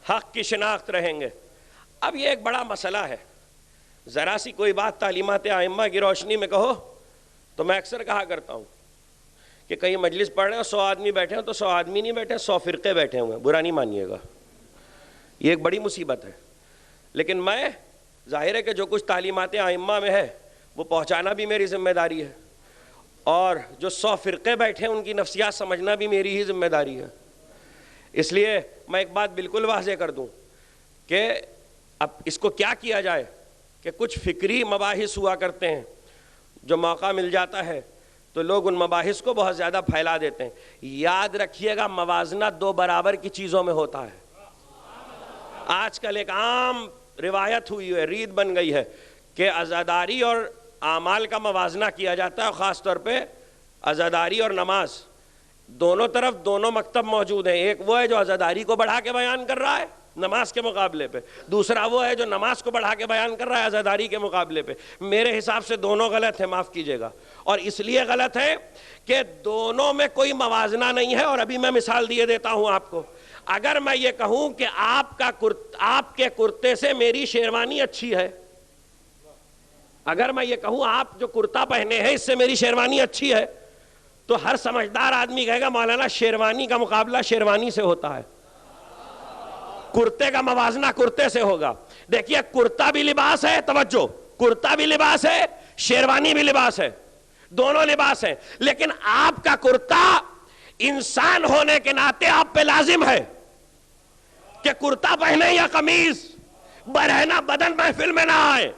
حق کی شناخت رہیں گے۔ اب یہ ایک بڑا مسئلہ ہے، ذرا سی کوئی بات تعلیمات ائمہ کی روشنی میں کہو تو میں اکثر کہا کرتا ہوں کہ کہیں مجلس پڑھ رہے ہیں 100 آدمی بیٹھے ہیں تو 100 آدمی نہیں بیٹھے، 100 فرقے بیٹھے ہوئے ہیں، برا نہیں مانیے گا، یہ ایک بڑی مصیبت ہے۔ لیکن میں ظاہر ہے کہ جو کچھ تعلیمات ائمہ میں ہے وہ پہنچانا بھی میری ذمہ داری ہے، اور جو 100 فرقے بیٹھے ہیں ان کی نفسیات سمجھنا بھی میری ہی ذمہ داری ہے۔ اس لیے میں ایک بات بالکل واضح کر دوں کہ اب اس کو کیا کیا جائے کہ کچھ فکری مباحث ہوا کرتے ہیں، جو موقع مل جاتا ہے تو لوگ ان مباحث کو بہت زیادہ پھیلا دیتے ہیں۔ یاد رکھیے گا موازنہ 2 برابر کی چیزوں میں ہوتا ہے۔ آج کل ایک عام روایت ہوئی ہے، ریت بن گئی ہے کہ عزاداری اور اعمال کا موازنہ کیا جاتا ہے، خاص طور پہ عزاداری اور نماز، دونوں طرف دونوں مکتب موجود ہیں۔ ایک وہ ہے جو عزاداری کو بڑھا کے بیان کر رہا ہے نماز کے مقابلے پہ، دوسرا وہ ہے جو نماز کو بڑھا کے بیان کر رہا ہے عزاداری کے مقابلے پہ۔ میرے حساب سے دونوں غلط ہیں، معاف کیجیے گا، اور اس لیے غلط ہے کہ دونوں میں کوئی موازنہ نہیں ہے۔ اور ابھی میں مثال دیے دیتا ہوں آپ کو۔ اگر میں یہ کہوں کہ آپ کے کرتے سے میری شیروانی اچھی ہے، اگر میں یہ کہوں آپ جو کرتا پہنے ہیں اس سے میری شیروانی اچھی ہے، تو ہر سمجھدار آدمی کہے گا مولانا شیروانی کا مقابلہ شیروانی سے ہوتا ہے، کرتے کا موازنہ کرتے سے ہوگا۔ دیکھیے کرتا بھی لباس ہے، توجہ، کرتا بھی لباس ہے، شیروانی بھی لباس ہے، دونوں لباس ہیں، لیکن آپ کا کرتا انسان ہونے کے ناطے آپ پہ لازم ہے کہ کرتا پہنے یا قمیض، برہنہ بدن محفل میں نہ آئے۔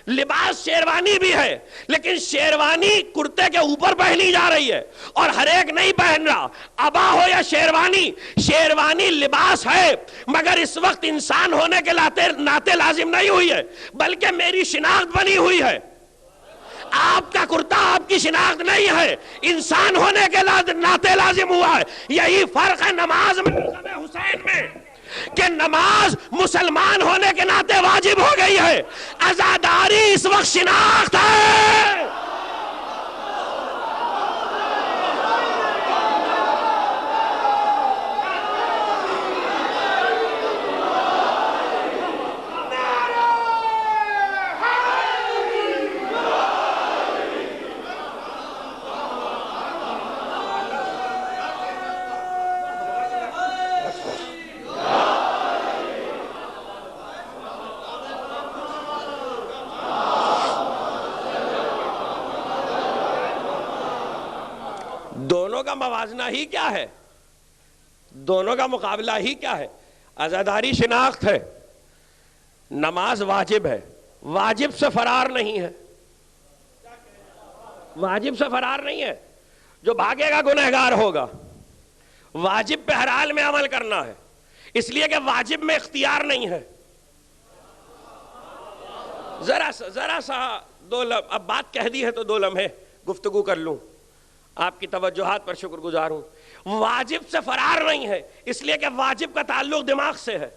لباس شیروانی بھی ہے، لیکن شیروانی کرتے کے اوپر پہنی جا رہی ہے اور ہر ایک نہیں پہن رہا۔ ابا ہو یا شیروانی، شیروانی لباس ہے، مگر اس وقت انسان ہونے کے ناطے لازم نہیں ہوئی ہے، بلکہ میری شناخت بنی ہوئی ہے۔ آپ کا کرتا آپ کی شناخت نہیں ہے، انسان ہونے کے ناطے لازم ہوا ہے۔ یہی فرق ہے نماز میں حسین میں، کہ نماز مسلمان ہونے کے ناطے واجب ہو گئی ہے، عزاداری اس وقت شناخت ہے۔ دونوں کا موازنہ ہی کیا ہے، دونوں کا مقابلہ ہی کیا ہے؟ عزاداری شناخت ہے، نماز واجب ہے، واجب سے فرار نہیں ہے، واجب سے فرار نہیں ہے۔ جو بھاگے گا گنہگار ہوگا۔ واجب پہ ہر حال میں عمل کرنا ہے، اس لیے کہ واجب میں اختیار نہیں ہے۔ ذرا سا اب بات کہہ دی ہے تو 2 لمحے گفتگو کر لوں، آپ کی توجہات پر شکر گزار ہوں۔ واجب سے فرار نہیں ہے، اس لیے کہ واجب کا تعلق دماغ سے ہے۔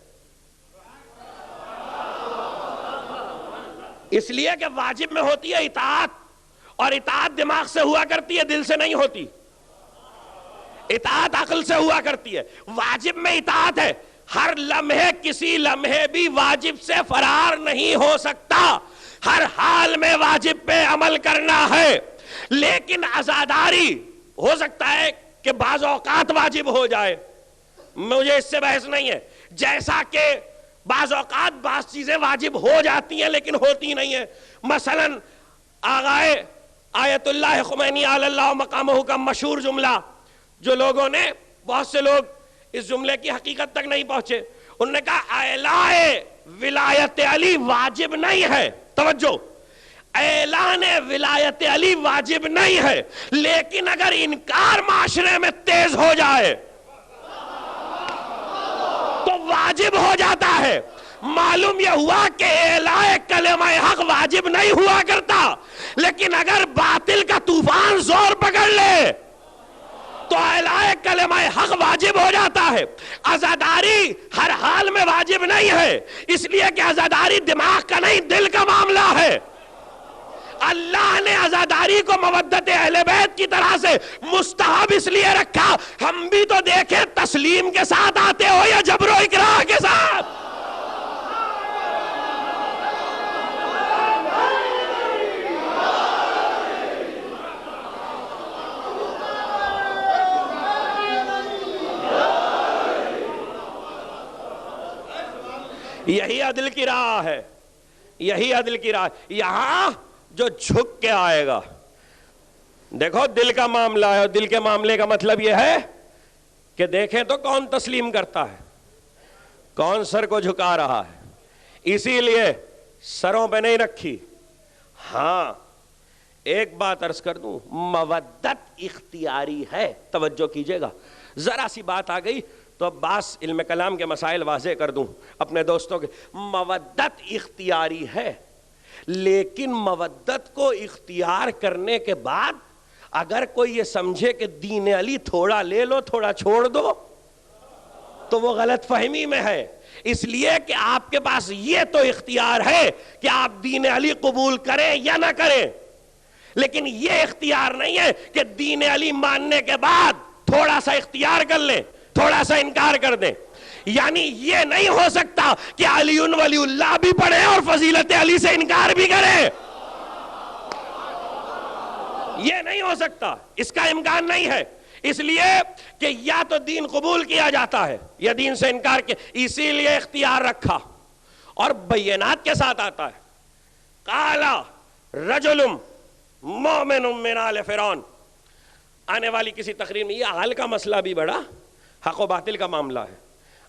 اس لیے کہ واجب میں ہوتی ہے اطاعت، اور اطاعت دماغ سے ہوا کرتی ہے، دل سے نہیں ہوتی. اطاعت عقل سے ہوا کرتی ہے. واجب میں اطاعت ہے، ہر لمحے کسی لمحے بھی واجب سے فرار نہیں ہو سکتا، ہر حال میں واجب پہ عمل کرنا ہے. لیکن عزاداری ہو سکتا ہے کہ بعض اوقات واجب ہو جائے، مجھے اس سے بحث نہیں ہے. جیسا کہ بعض اوقات بعض چیزیں واجب ہو جاتی ہیں لیکن ہوتی نہیں ہیں. مثلا آغائے آیت اللہ خمینی علی اللہ مقامہ کا مشہور جملہ، جو لوگوں نے، بہت سے لوگ اس جملے کی حقیقت تک نہیں پہنچے، انہوں نے کہا اعلائے ولایت علی واجب نہیں ہے. توجہ، اعلان ولایت علی واجب نہیں ہے، لیکن اگر انکار معاشرے میں تیز ہو جائے تو واجب ہو جاتا ہے. معلوم یہ ہوا کہ اعلان کلمہ حق واجب نہیں ہوا کرتا، لیکن اگر باطل کا طوفان زور پکڑ لے تو اعلان کلمہ حق واجب ہو جاتا ہے. عزاداری ہر حال میں واجب نہیں ہے، اس لیے کہ عزاداری دماغ کا نہیں، دل کا معاملہ ہے. اللہ نے عزاداری کو مودت اہل بیت کی طرح سے مستحب اس لیے رکھا، ہم بھی تو دیکھیں تسلیم کے ساتھ آتے ہو یا جبر و اکراہ کے ساتھ. یہی عدل کی راہ ہے، یہی عدل کی راہ. یہاں جو جھک کے آئے گا، دیکھو دل کا معاملہ ہے، اور دل کے معاملے کا مطلب یہ ہے کہ دیکھیں تو کون تسلیم کرتا ہے، کون سر کو جھکا رہا ہے. اسی لیے سروں پہ نہیں رکھی. ہاں ایک بات عرض کر دوں، مودت اختیاری ہے. توجہ کیجئے گا، ذرا سی بات آ گئی تو اب بعض علم کلام کے مسائل واضح کر دوں اپنے دوستوں کے. مودت اختیاری ہے، لیکن مودت کو اختیار کرنے کے بعد اگر کوئی یہ سمجھے کہ دین علی تھوڑا لے لو تھوڑا چھوڑ دو تو وہ غلط فہمی میں ہے. اس لیے کہ آپ کے پاس یہ تو اختیار ہے کہ آپ دین علی قبول کریں یا نہ کریں، لیکن یہ اختیار نہیں ہے کہ دین علی ماننے کے بعد تھوڑا سا اختیار کر لیں، تھوڑا سا انکار کر دیں. یعنی یہ نہیں ہو سکتا کہ علی ولی اللہ بھی پڑھیں اور فضیلت علی سے انکار بھی کریں. یہ نہیں ہو سکتا، اس کا امکان نہیں ہے. اس لیے کہ یا تو دین قبول کیا جاتا ہے یا دین سے انکار کیا. اسی لیے اختیار رکھا اور بینات کے ساتھ آتا ہے. قالا رجل مومن من آل فرعون. آنے والی کسی تقریر میں، یہ حال کا مسئلہ بھی بڑا حق و باطل کا معاملہ ہے،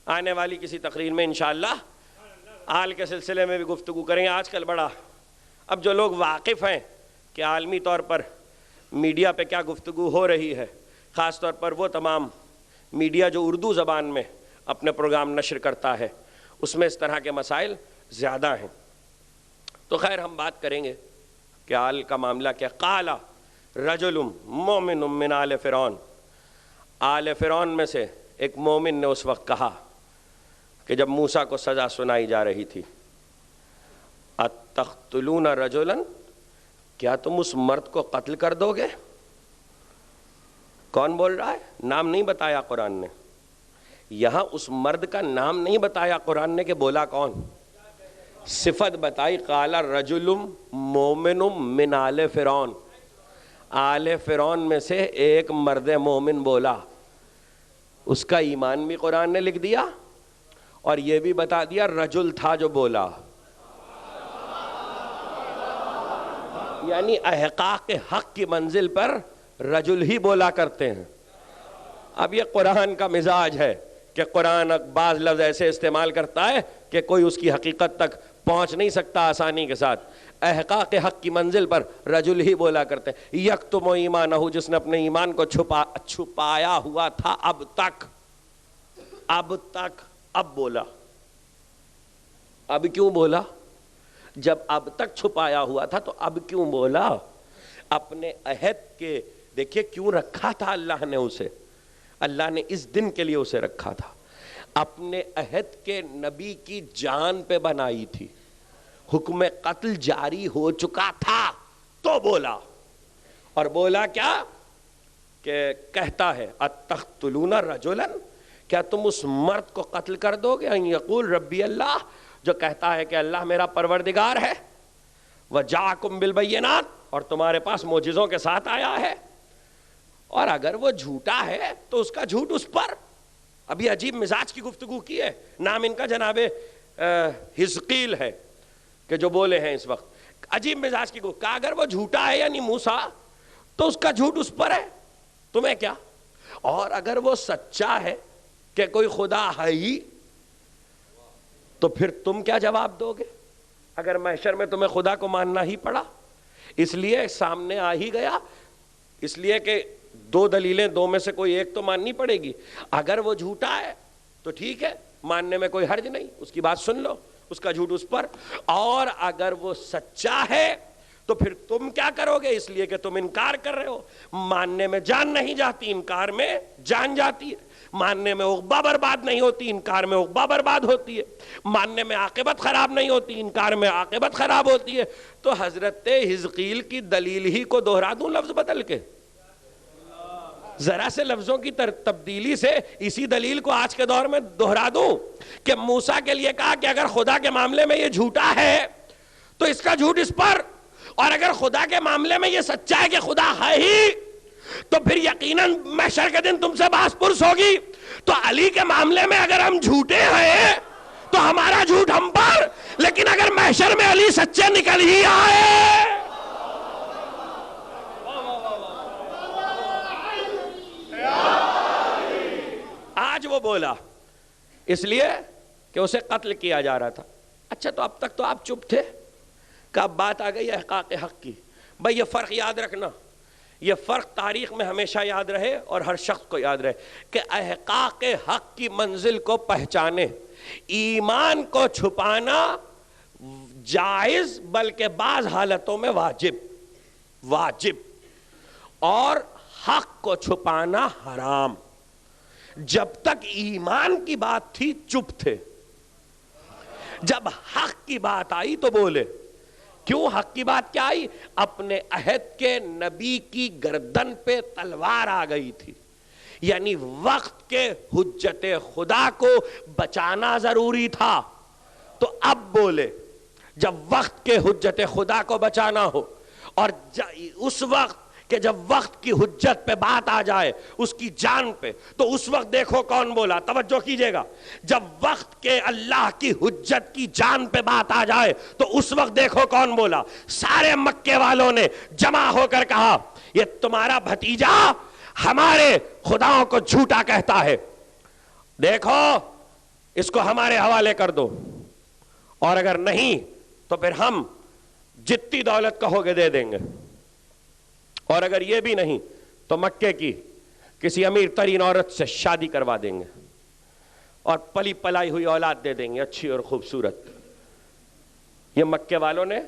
آنے والی کسی تقریر میں انشاءاللہ آل کے سلسلے میں بھی گفتگو کریں گے. آج کل بڑا، اب جو لوگ واقف ہیں کہ عالمی طور پر میڈیا پہ کیا گفتگو ہو رہی ہے، خاص طور پر وہ تمام میڈیا جو اردو زبان میں اپنے پروگرام نشر کرتا ہے، اس میں اس طرح کے مسائل زیادہ ہیں. تو خیر ہم بات کریں گے کہ آل کا معاملہ کیا. قال رجل مومن من آل فرعون. آل فرعون میں سے ایک مومن نے اس وقت کہا کہ جب موسیٰ کو سزا سنائی جا رہی تھی، اتقتلون رجلا، کیا تم اس مرد کو قتل کر دو گے؟ کون بول رہا ہے؟ نام نہیں بتایا قرآن نے، یہاں اس مرد کا نام نہیں بتایا قرآن نے کہ بولا کون، صفت بتائی. قال رجل مومن من آل فرعون. آل فرعون میں سے ایک مرد مومن بولا. اس کا ایمان بھی قرآن نے لکھ دیا اور یہ بھی بتا دیا رجل تھا جو بولا. یعنی احقاق حق کی منزل پر رجل ہی بولا کرتے ہیں. اب یہ قرآن کا مزاج ہے کہ قرآن بعض لفظ ایسے استعمال کرتا ہے کہ کوئی اس کی حقیقت تک پہنچ نہیں سکتا آسانی کے ساتھ. احقاق حق کی منزل پر رجل ہی بولا کرتے ہیں. یکتم ایمانہ، جس نے اپنے ایمان کو چھپایا ہوا تھا اب تک، اب بولا. اب کیوں بولا؟ جب اب تک چھپایا ہوا تھا تو اب کیوں بولا؟ اپنے عہد کے، دیکھیے کیوں رکھا تھا اللہ نے اسے، اللہ نے اس دن کے لیے اسے رکھا تھا. اپنے عہد کے نبی کی جان پہ بنائی تھی. حکم قتل جاری ہو چکا تھا تو بولا. اور بولا کیا کہ کہتا ہے اتقتلون رجلا، کیا تم اس مرد کو قتل کر دو گے ان یقول ربی اللہ، جو کہتا ہے کہ اللہ میرا پروردگار ہے، وجاءکم بالبینات، اور تمہارے پاس معجزوں کے ساتھ آیا ہے. اور اگر وہ جھوٹا ہے تو اس کا جھوٹ اس پر. ابھی عجیب مزاج کی گفتگو کی ہے. نام ان کا جناب حزقیل ہے کہ جو بولے ہیں اس وقت. عجیب مزاج کی گفتگو. اگر وہ جھوٹا ہے یعنی موسیٰ تو اس کا جھوٹ اس پر ہے، تمہیں کیا. اور اگر وہ سچا ہے کہ کوئی خدا ہے ہی تو پھر تم کیا جواب دو گے اگر محشر میں تمہیں خدا کو ماننا ہی پڑا. اس لیے سامنے آ ہی گیا، اس لیے کہ دو دلیلیں، دو میں سے کوئی ایک تو ماننی پڑے گی. اگر وہ جھوٹا ہے تو ٹھیک ہے، ماننے میں کوئی حرج نہیں، اس کی بات سن لو، اس کا جھوٹ اس پر. اور اگر وہ سچا ہے تو پھر تم کیا کرو گے، اس لیے کہ تم انکار کر رہے ہو. ماننے میں جان نہیں جاتی، انکار میں جان جاتی ہے. ماننے میں عقبہ برباد نہیں ہوتی، انکار میں عقبہ برباد ہوتی ہے. ماننے میں عاقبت خراب نہیں ہوتی، انکار میں عاقبت خراب ہوتی ہے. تو حضرت حزقیل کی دلیل ہی کو دوہرا دوں لفظ بدل کے، ذرا سے لفظوں کی تبدیلی سے اسی دلیل کو آج کے دور میں دوہرا دوں کہ موسیٰ کے لیے کہا کہ اگر خدا کے معاملے میں یہ جھوٹا ہے تو اس کا جھوٹ اس پر، اور اگر خدا کے معاملے میں یہ سچا ہے کہ خدا ہے ہی تو پھر یقیناً محشر کے دن تم سے بحث پرس ہوگی. تو علی کے معاملے میں اگر ہم جھوٹے ہیں تو ہمارا جھوٹ ہم پر، لیکن اگر محشر میں علی سچے نکل ہی آئے. آج وہ بولا اس لیے کہ اسے قتل کیا جا رہا تھا. اچھا تو اب تک تو آپ چپ تھے کہ اب بات آ گئی احقاق حق کی. بھئی یہ فرق یاد رکھنا، یہ فرق تاریخ میں ہمیشہ یاد رہے اور ہر شخص کو یاد رہے کہ احقاق حق کی منزل کو پہچانے. ایمان کو چھپانا جائز بلکہ بعض حالتوں میں واجب، اور حق کو چھپانا حرام. جب تک ایمان کی بات تھی چپ تھے، جب حق کی بات آئی تو بولے. کیوں حق کی بات کیا آئی؟ اپنے عہد کے نبی کی گردن پہ تلوار آ گئی تھی، یعنی وقت کے حجت خدا کو بچانا ضروری تھا. تو اب بولے جب وقت کے حجت خدا کو بچانا ہو، اور اس وقت کہ جب وقت کی حجت پہ بات آ جائے اس کی جان پہ، تو اس وقت دیکھو کون بولا. توجہ کیجئے گا، جب وقت کے اللہ کی حجت کی جان پہ بات آ جائے تو اس وقت دیکھو کون بولا. سارے مکے والوں نے جمع ہو کر کہا یہ تمہارا بھتیجا ہمارے خداؤں کو جھوٹا کہتا ہے، دیکھو اس کو ہمارے حوالے کر دو، اور اگر نہیں تو پھر ہم جتنی دولت کہو گے دے دیں گے، اور اگر یہ بھی نہیں تو مکے کی کسی امیر ترین عورت سے شادی کروا دیں گے اور پلی پلائی ہوئی اولاد دے دیں گے اچھی اور خوبصورت. یہ مکے والوں نے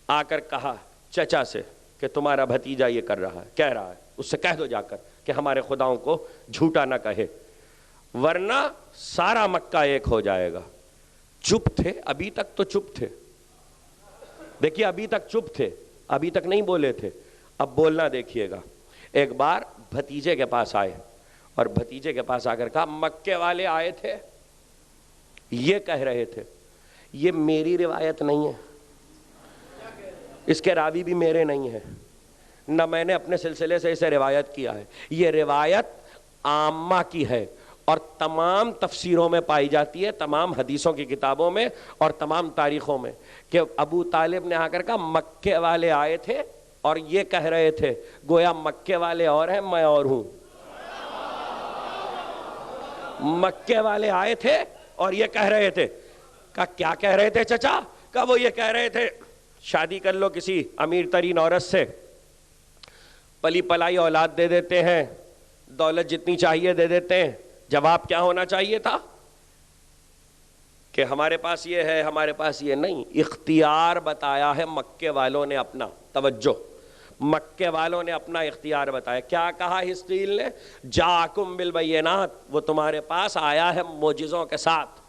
آ کر کہا چچا سے کہ تمہارا بھتیجا یہ کر رہا ہے، کہہ رہا ہے، اس سے کہہ دو جا کر کہ ہمارے خداؤں کو جھوٹا نہ کہے، ورنہ سارا مکہ ایک ہو جائے گا. چپ تھے، ابھی تک تو چپ تھے. دیکھیے ابھی تک چپ تھے، ابھی تک نہیں بولے تھے. اب بولنا دیکھیے گا. ایک بار بھتیجے کے پاس آئے اور بھتیجے کے پاس آ کر کہا مکے والے آئے تھے، یہ کہہ رہے تھے. یہ میری روایت نہیں ہے، اس کے راوی بھی میرے نہیں ہیں، نہ میں نے اپنے سلسلے سے اسے روایت کیا ہے. یہ روایت عامہ کی ہے اور تمام تفسیروں میں پائی جاتی ہے، تمام حدیثوں کی کتابوں میں اور تمام تاریخوں میں، کہ ابو طالب نے آ کر کہا مکے والے آئے تھے اور یہ کہہ رہے تھے. گویا مکے والے اور ہیں، میں اور ہوں. مکے والے آئے تھے اور یہ کہہ رہے تھے. کہا کیا کہہ رہے تھے چچا؟ کہا وہ یہ کہہ رہے تھے شادی کر لو کسی امیر ترین عورت سے، پلی پلائی اولاد دے دیتے ہیں، دولت جتنی چاہیے دے دیتے ہیں. جواب کیا ہونا چاہیے تھا کہ ہمارے پاس یہ ہے، ہمارے پاس یہ نہیں. اختیار بتایا ہے مکے والوں نے اپنا. توجہ، مکے والوں نے اپنا اختیار بتایا. کیا کہا حزقیل نے؟ جاکم بالبینات، وہ تمہارے پاس آیا ہے معجزوں کے ساتھ.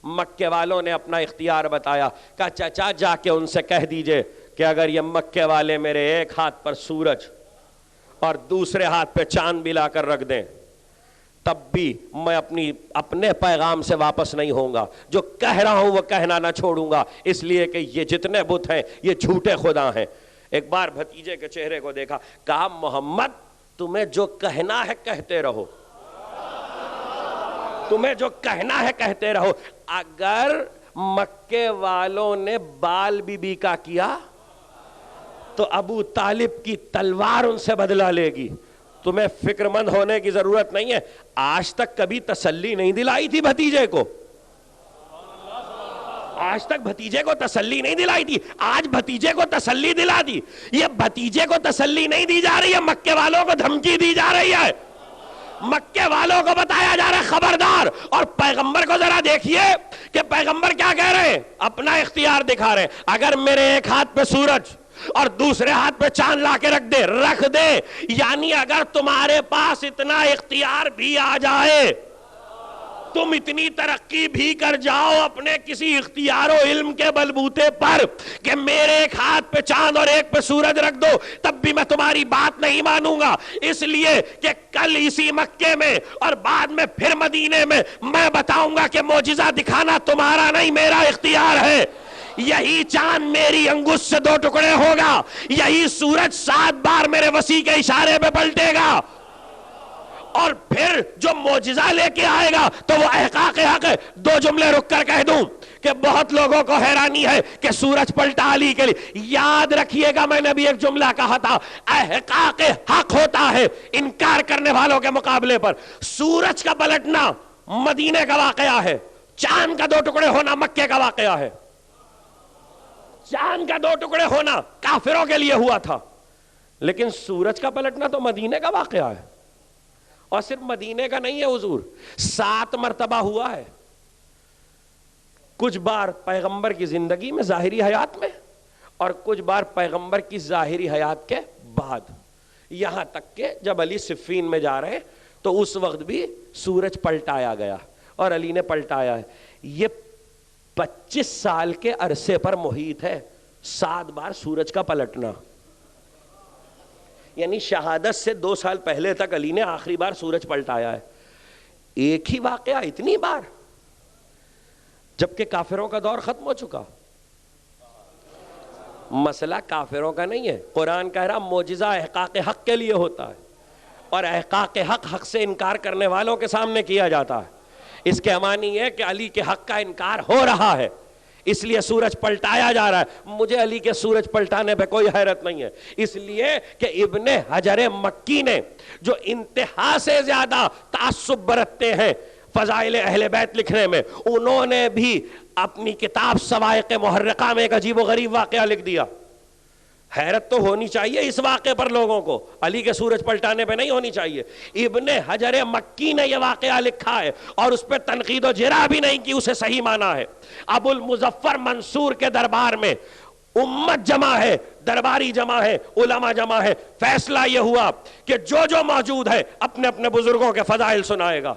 مکے والوں نے اپنا اختیار بتایا، کہا چچا جا کے ان سے کہہ دیجئے کہ اگر یہ مکے والے میرے ایک ہاتھ پر سورج اور دوسرے ہاتھ پہ چاند بھی لا کر رکھ دیں تب بھی میں اپنے پیغام سے واپس نہیں ہوں گا، جو کہہ رہا ہوں وہ کہنا نہ چھوڑوں گا، اس لیے کہ یہ جتنے بت ہیں یہ جھوٹے خدا ہیں۔ ایک بار بھتیجے کے چہرے کو دیکھا، کہا محمد تمہیں جو کہنا ہے کہتے رہو، تمہیں جو کہنا ہے کہتے رہو۔ اگر مکے والوں نے بال بی بی کا کیا تو ابو طالب کی تلوار ان سے بدلہ لے گی۔ تمہیں فکر مند ہونے کی ضرورت نہیں ہے۔ آج تک کبھی تسلی نہیں دلائی تھی بھتیجے کو، آج تک بھتیجے کو تسلی نہیں دلائی تھی، آج بھتیجے کو تسلی دلا دی۔ یہ بھتیجے کو تسلی نہیں دی جا رہی ہے، مکے والوں کو دھمکی دی جا رہی ہے، مکے والوں کو بتایا جا رہا ہے خبردار۔ اور پیغمبر کو ذرا دیکھیے کہ پیغمبر کیا کہہ رہے ہیں، اپنا اختیار دکھا رہے ہیں۔ اگر میرے ایک ہاتھ پہ سورج اور دوسرے ہاتھ پہ چاند لا کے رکھ دے، یعنی اگر تمہارے پاس اتنا اختیار بھی آ جائے، تم اتنی ترقی بھی کر جاؤ اپنے کسی اختیار و علم کے بلبوتے پر کہ میرے ایک ہاتھ پہ چاند اور ایک پہ سورج رکھ دو، تب بھی میں تمہاری بات نہیں مانوں گا، اس لیے کہ کل اسی مکے میں اور بعد میں پھر مدینے میں بتاؤں گا کہ معجزہ دکھانا تمہارا نہیں میرا اختیار ہے۔ یہی چاند میری انگوش سے 2 ٹکڑے ہوگا، یہی سورج 7 بار میرے وسیع کے اشارے پہ پلٹے گا، اور پھر جو معجزہ لے کے آئے گا تو وہ احقاق حق ہے۔ 2 جملے رک کر کہہ دوں کہ بہت لوگوں کو حیرانی ہے کہ سورج پلٹا علی کے لیے، یاد رکھیے گا میں نے بھی ایک جملہ کہا تھا، احقاق حق ہوتا ہے انکار کرنے والوں کے مقابلے پر۔ سورج کا پلٹنا مدینے کا واقعہ ہے، چاند کا 2 ٹکڑے ہونا مکے کا واقعہ ہے۔ چاند کا 2 ٹکڑے ہونا کافروں کے لیے ہوا تھا، لیکن سورج کا پلٹنا تو مدینے کا واقعہ ہے، اور صرف مدینے کا نہیں ہے حضور، 7 مرتبہ ہوا ہے، کچھ بار پیغمبر کی زندگی میں ظاہری حیات میں اور کچھ بار پیغمبر کی ظاہری حیات کے بعد، یہاں تک کہ جب علی صفین میں جا رہے تو اس وقت بھی سورج پلٹایا گیا اور علی نے پلٹایا ہے۔ یہ 25 سال کے عرصے پر محیط ہے 7 بار سورج کا پلٹنا، یعنی شہادت سے 2 سال پہلے تک علی نے آخری بار سورج پلٹایا ہے۔ ایک ہی واقعہ اتنی بار، جبکہ کافروں کا دور ختم ہو چکا۔ مسئلہ کافروں کا نہیں ہے، قرآن کہہ رہا معجزہ احقاق حق کے لیے ہوتا ہے، اور احقاق حق سے انکار کرنے والوں کے سامنے کیا جاتا ہے۔ اس کے معنی ہے کہ علی کے حق کا انکار ہو رہا ہے، اس لیے سورج پلٹایا جا رہا ہے۔ مجھے علی کے سورج پلٹانے پہ کوئی حیرت نہیں ہے، اس لیے کہ ابن حجر مکی نے جو انتہا سے زیادہ تعصب برتتے ہیں فضائل اہل بیت لکھنے میں، انہوں نے بھی اپنی کتاب صواعق محرقہ میں ایک عجیب و غریب واقعہ لکھ دیا۔ حیرت تو ہونی چاہیے اس واقعے پر لوگوں کو، علی کے سورج پلٹانے پہ نہیں ہونی چاہیے۔ ابن حجر مکی نے یہ واقعہ لکھا ہے اور اس پہ تنقید و جرح بھی نہیں کی، اسے صحیح مانا ہے۔ ابو المظفر منصور کے دربار میں امت جمع ہے، درباری جمع ہے، علماء جمع ہے، فیصلہ یہ ہوا کہ جو موجود ہے اپنے اپنے بزرگوں کے فضائل سنائے گا،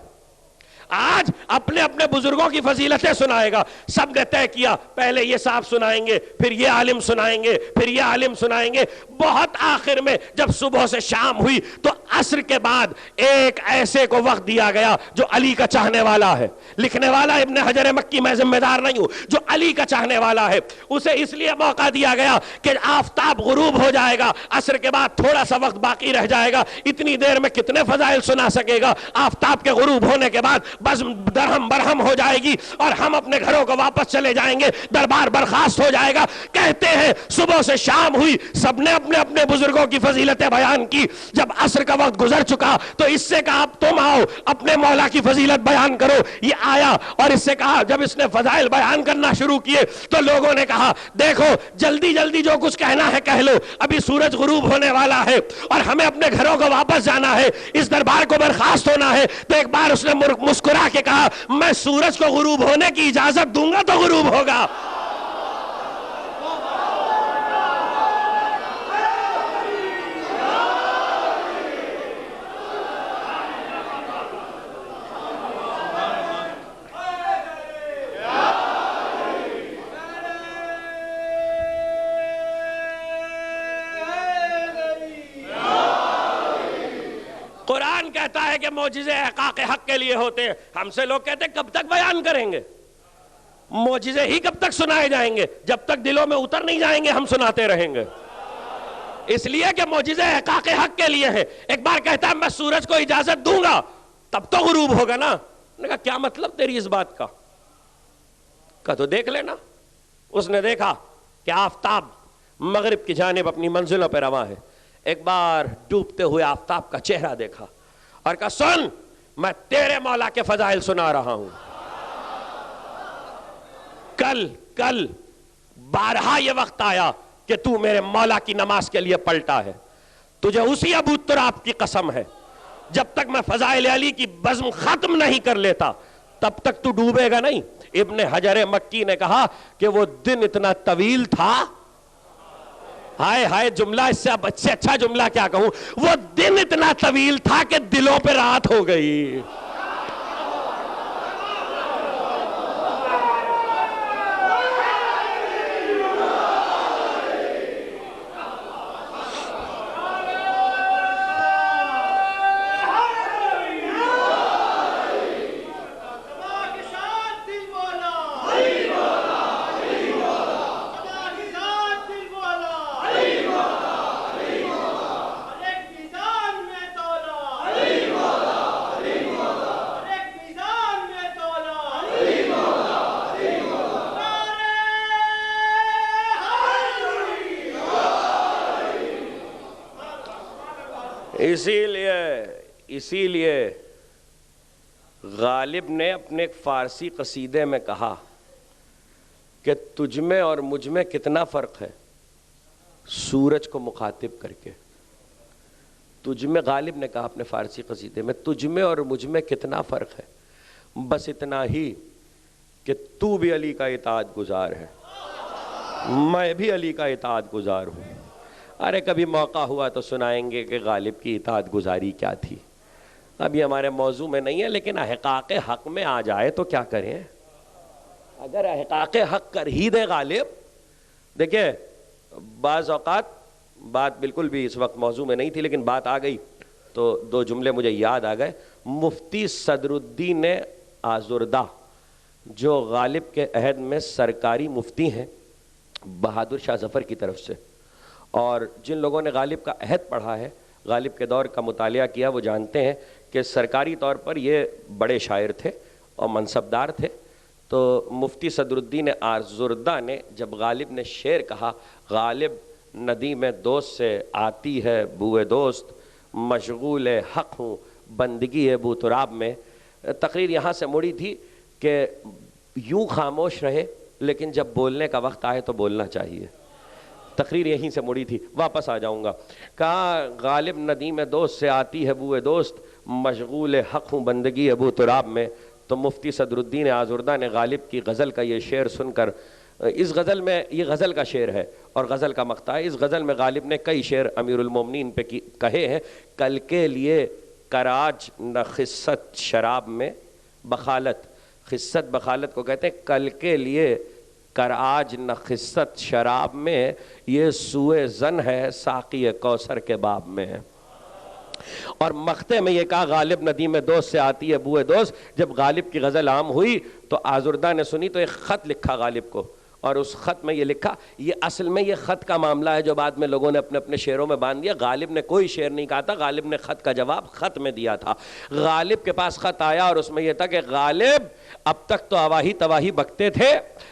آج اپنے اپنے بزرگوں کی فضیلتیں سنائے گا۔ سب نے طے کیا پہلے یہ صاحب سنائیں گے، پھر یہ عالم سنائیں گے، پھر یہ عالم سنائیں گے۔ بہت آخر میں جب صبح سے شام ہوئی تو عصر کے بعد ایک ایسے کو وقت دیا گیا جو علی کا چاہنے والا ہے، لکھنے والا ابن حجر مکی، میں ذمہ دار نہیں ہوں، جو علی کا چاہنے والا ہے، اسے اس لیے موقع دیا گیا کہ آفتاب غروب ہو جائے گا، عصر کے بعد تھوڑا سا وقت باقی رہ جائے گا، اتنی دیر میں کتنے فضائل سنا سکے گا؟ آفتاب کے غروب ہونے کے بعد بس درہم برہم ہو جائے گی اور ہم اپنے گھروں کو واپس چلے جائیں گے، دربار برخاست ہو جائے گا۔ کہتے ہیں صبح سے شام ہوئی، سب نے اپنے اپنے بزرگوں کی فضیلتیں بیان کی۔ جب عصر کا وقت گزر چکا تو اس سے کہا اب تم آؤ اپنے مولا کی فضیلت بیان کرو۔ یہ آیا اور اس سے کہا، جب اس نے فضائل بیان کرنا شروع کیے تو لوگوں نے کہا دیکھو جلدی جلدی جو کچھ کہنا ہے کہہ لو، ابھی سورج غروب ہونے والا ہے اور ہمیں اپنے گھروں کو واپس جانا ہے، اس دربار کو برخاست ہونا ہے۔ تو ایک بار اس نے مسکرا کے کہا میں سورج کو غروب ہونے کی اجازت دوں گا تو غروب ہوگا۔ قرآن کہتا ہے کہ معجزے احقاق حق کے لیے ہوتے ہیں. ہم سے لوگ کہتے ہیں کب تک بیان کریں گے؟ معجزے ہی کب تک سنائے جائیں گے؟ جب تک دلوں میں اتر نہیں جائیں گے ہم سناتے رہیں گے. اس لیے کہ معجزے احقاق حق کے لیے ہیں. ایک بار کہتا ہے میں سورج کو اجازت دوں گا تب تو غروب ہوگا نا. نے کہا کیا مطلب تیری اس بات کا؟ کہا تو دیکھ لینا. اس نے دیکھا کہ آفتاب مغرب کی جانب اپنی منزلوں پہ رواں ہے. ایک بار ڈوبتے ہوئے آفتاب کا چہرہ دیکھا اور کہا سن میں تیرے مولا کے فضائل سنا رہا ہوں. کل بارہا یہ وقت آیا کہ تو میرے مولا کی نماز کے لیے پلٹا ہے. تجھے اسی ابو تراب کی قسم ہے جب تک میں فضائل علی کی بزم ختم نہیں کر لیتا تب تک تو ڈوبے گا نہیں. ابن حجر مکی نے کہا کہ وہ دن اتنا طویل تھا. ہائے ہائے جملہ اس سے اب اچھا جملہ کیا کہوں. وہ دن اتنا طویل تھا کہ دلوں پہ رات ہو گئی. اسی لیے غالب نے اپنے ایک فارسی قصیدے میں کہا کہ تجھ میں اور مجھ میں کتنا فرق ہے سورج کو مخاطب کر کے. تجھ میں، غالب نے کہا اپنے فارسی قصیدے میں، تجھ میں اور مجھ میں کتنا فرق ہے، بس اتنا ہی کہ تو بھی علی کا اطاعت گزار ہے، میں بھی علی کا اطاعت گزار ہوں. ارے کبھی موقع ہوا تو سنائیں گے کہ غالب کی اطاعت گزاری کیا تھی. ابھی ہمارے موضوع میں نہیں ہے، لیکن احقاق حق میں آ جائے تو کیا کریں. اگر احقاق حق کر ہی دے غالب. دیکھیں بعض اوقات بات بالکل بھی اس وقت موضوع میں نہیں تھی لیکن بات آ گئی تو دو جملے مجھے یاد آ گئے. مفتی صدر الدین آزردہ جو غالب کے عہد میں سرکاری مفتی ہیں بہادر شاہ ظفر کی طرف سے، اور جن لوگوں نے غالب کا عہد پڑھا ہے، غالب کے دور کا مطالعہ کیا، وہ جانتے ہیں کہ سرکاری طور پر یہ بڑے شاعر تھے اور منصبدار تھے. تو مفتی صدر الدین آزردہ نے جب غالب نے شعر کہا، غالب ندی میں دوست سے آتی ہے بوئے دوست، مشغول حق ہوں بندگی ابو تراب میں. تقریر یہاں سے مڑی تھی کہ یوں خاموش رہے لیکن جب بولنے کا وقت آئے تو بولنا چاہیے. تقریر یہیں سے مڑی تھی، واپس آ جاؤں گا. کہا غالب ندی میں دوست سے آتی ہے بوئے دوست، مشغول حق ہوں بندگی ابو تراب میں. تو مفتی صدر الدین آزردہ نے غالب کی غزل کا یہ شعر سن کر، اس غزل میں، یہ غزل کا شعر ہے اور غزل کا مقطع ہے، اس غزل میں غالب نے کئی شعر امیر المومنین پہ کہے ہیں. کل کے لیے کراج نہ خست شراب میں بخالت، خست بخالت کو کہتے ہیں. کل کے لیے کر آج نہ خست شراب میں، یہ سوئے زن ہے ساقی کوثر کے باب میں. اور مختے میں یہ کہا غالب ندی میں دوست سے آتی ہے بوئے دوست. جب غالب کی غزل عام ہوئی تو آزردہ نے سنی تو ایک خط لکھا غالب کو، اور اس خط میں یہ لکھا، یہ اصل میں یہ خط کا معاملہ ہے جو بعد میں لوگوں نے اپنے اپنے شعروں میں باندھ دیا. غالب نے کوئی شعر نہیں کہا تھا، غالب نے خط کا جواب خط میں دیا تھا. غالب کے پاس خط آیا اور اس میں یہ تھا کہ غالب اب تک تو اواہی تواہی بکتے تھے،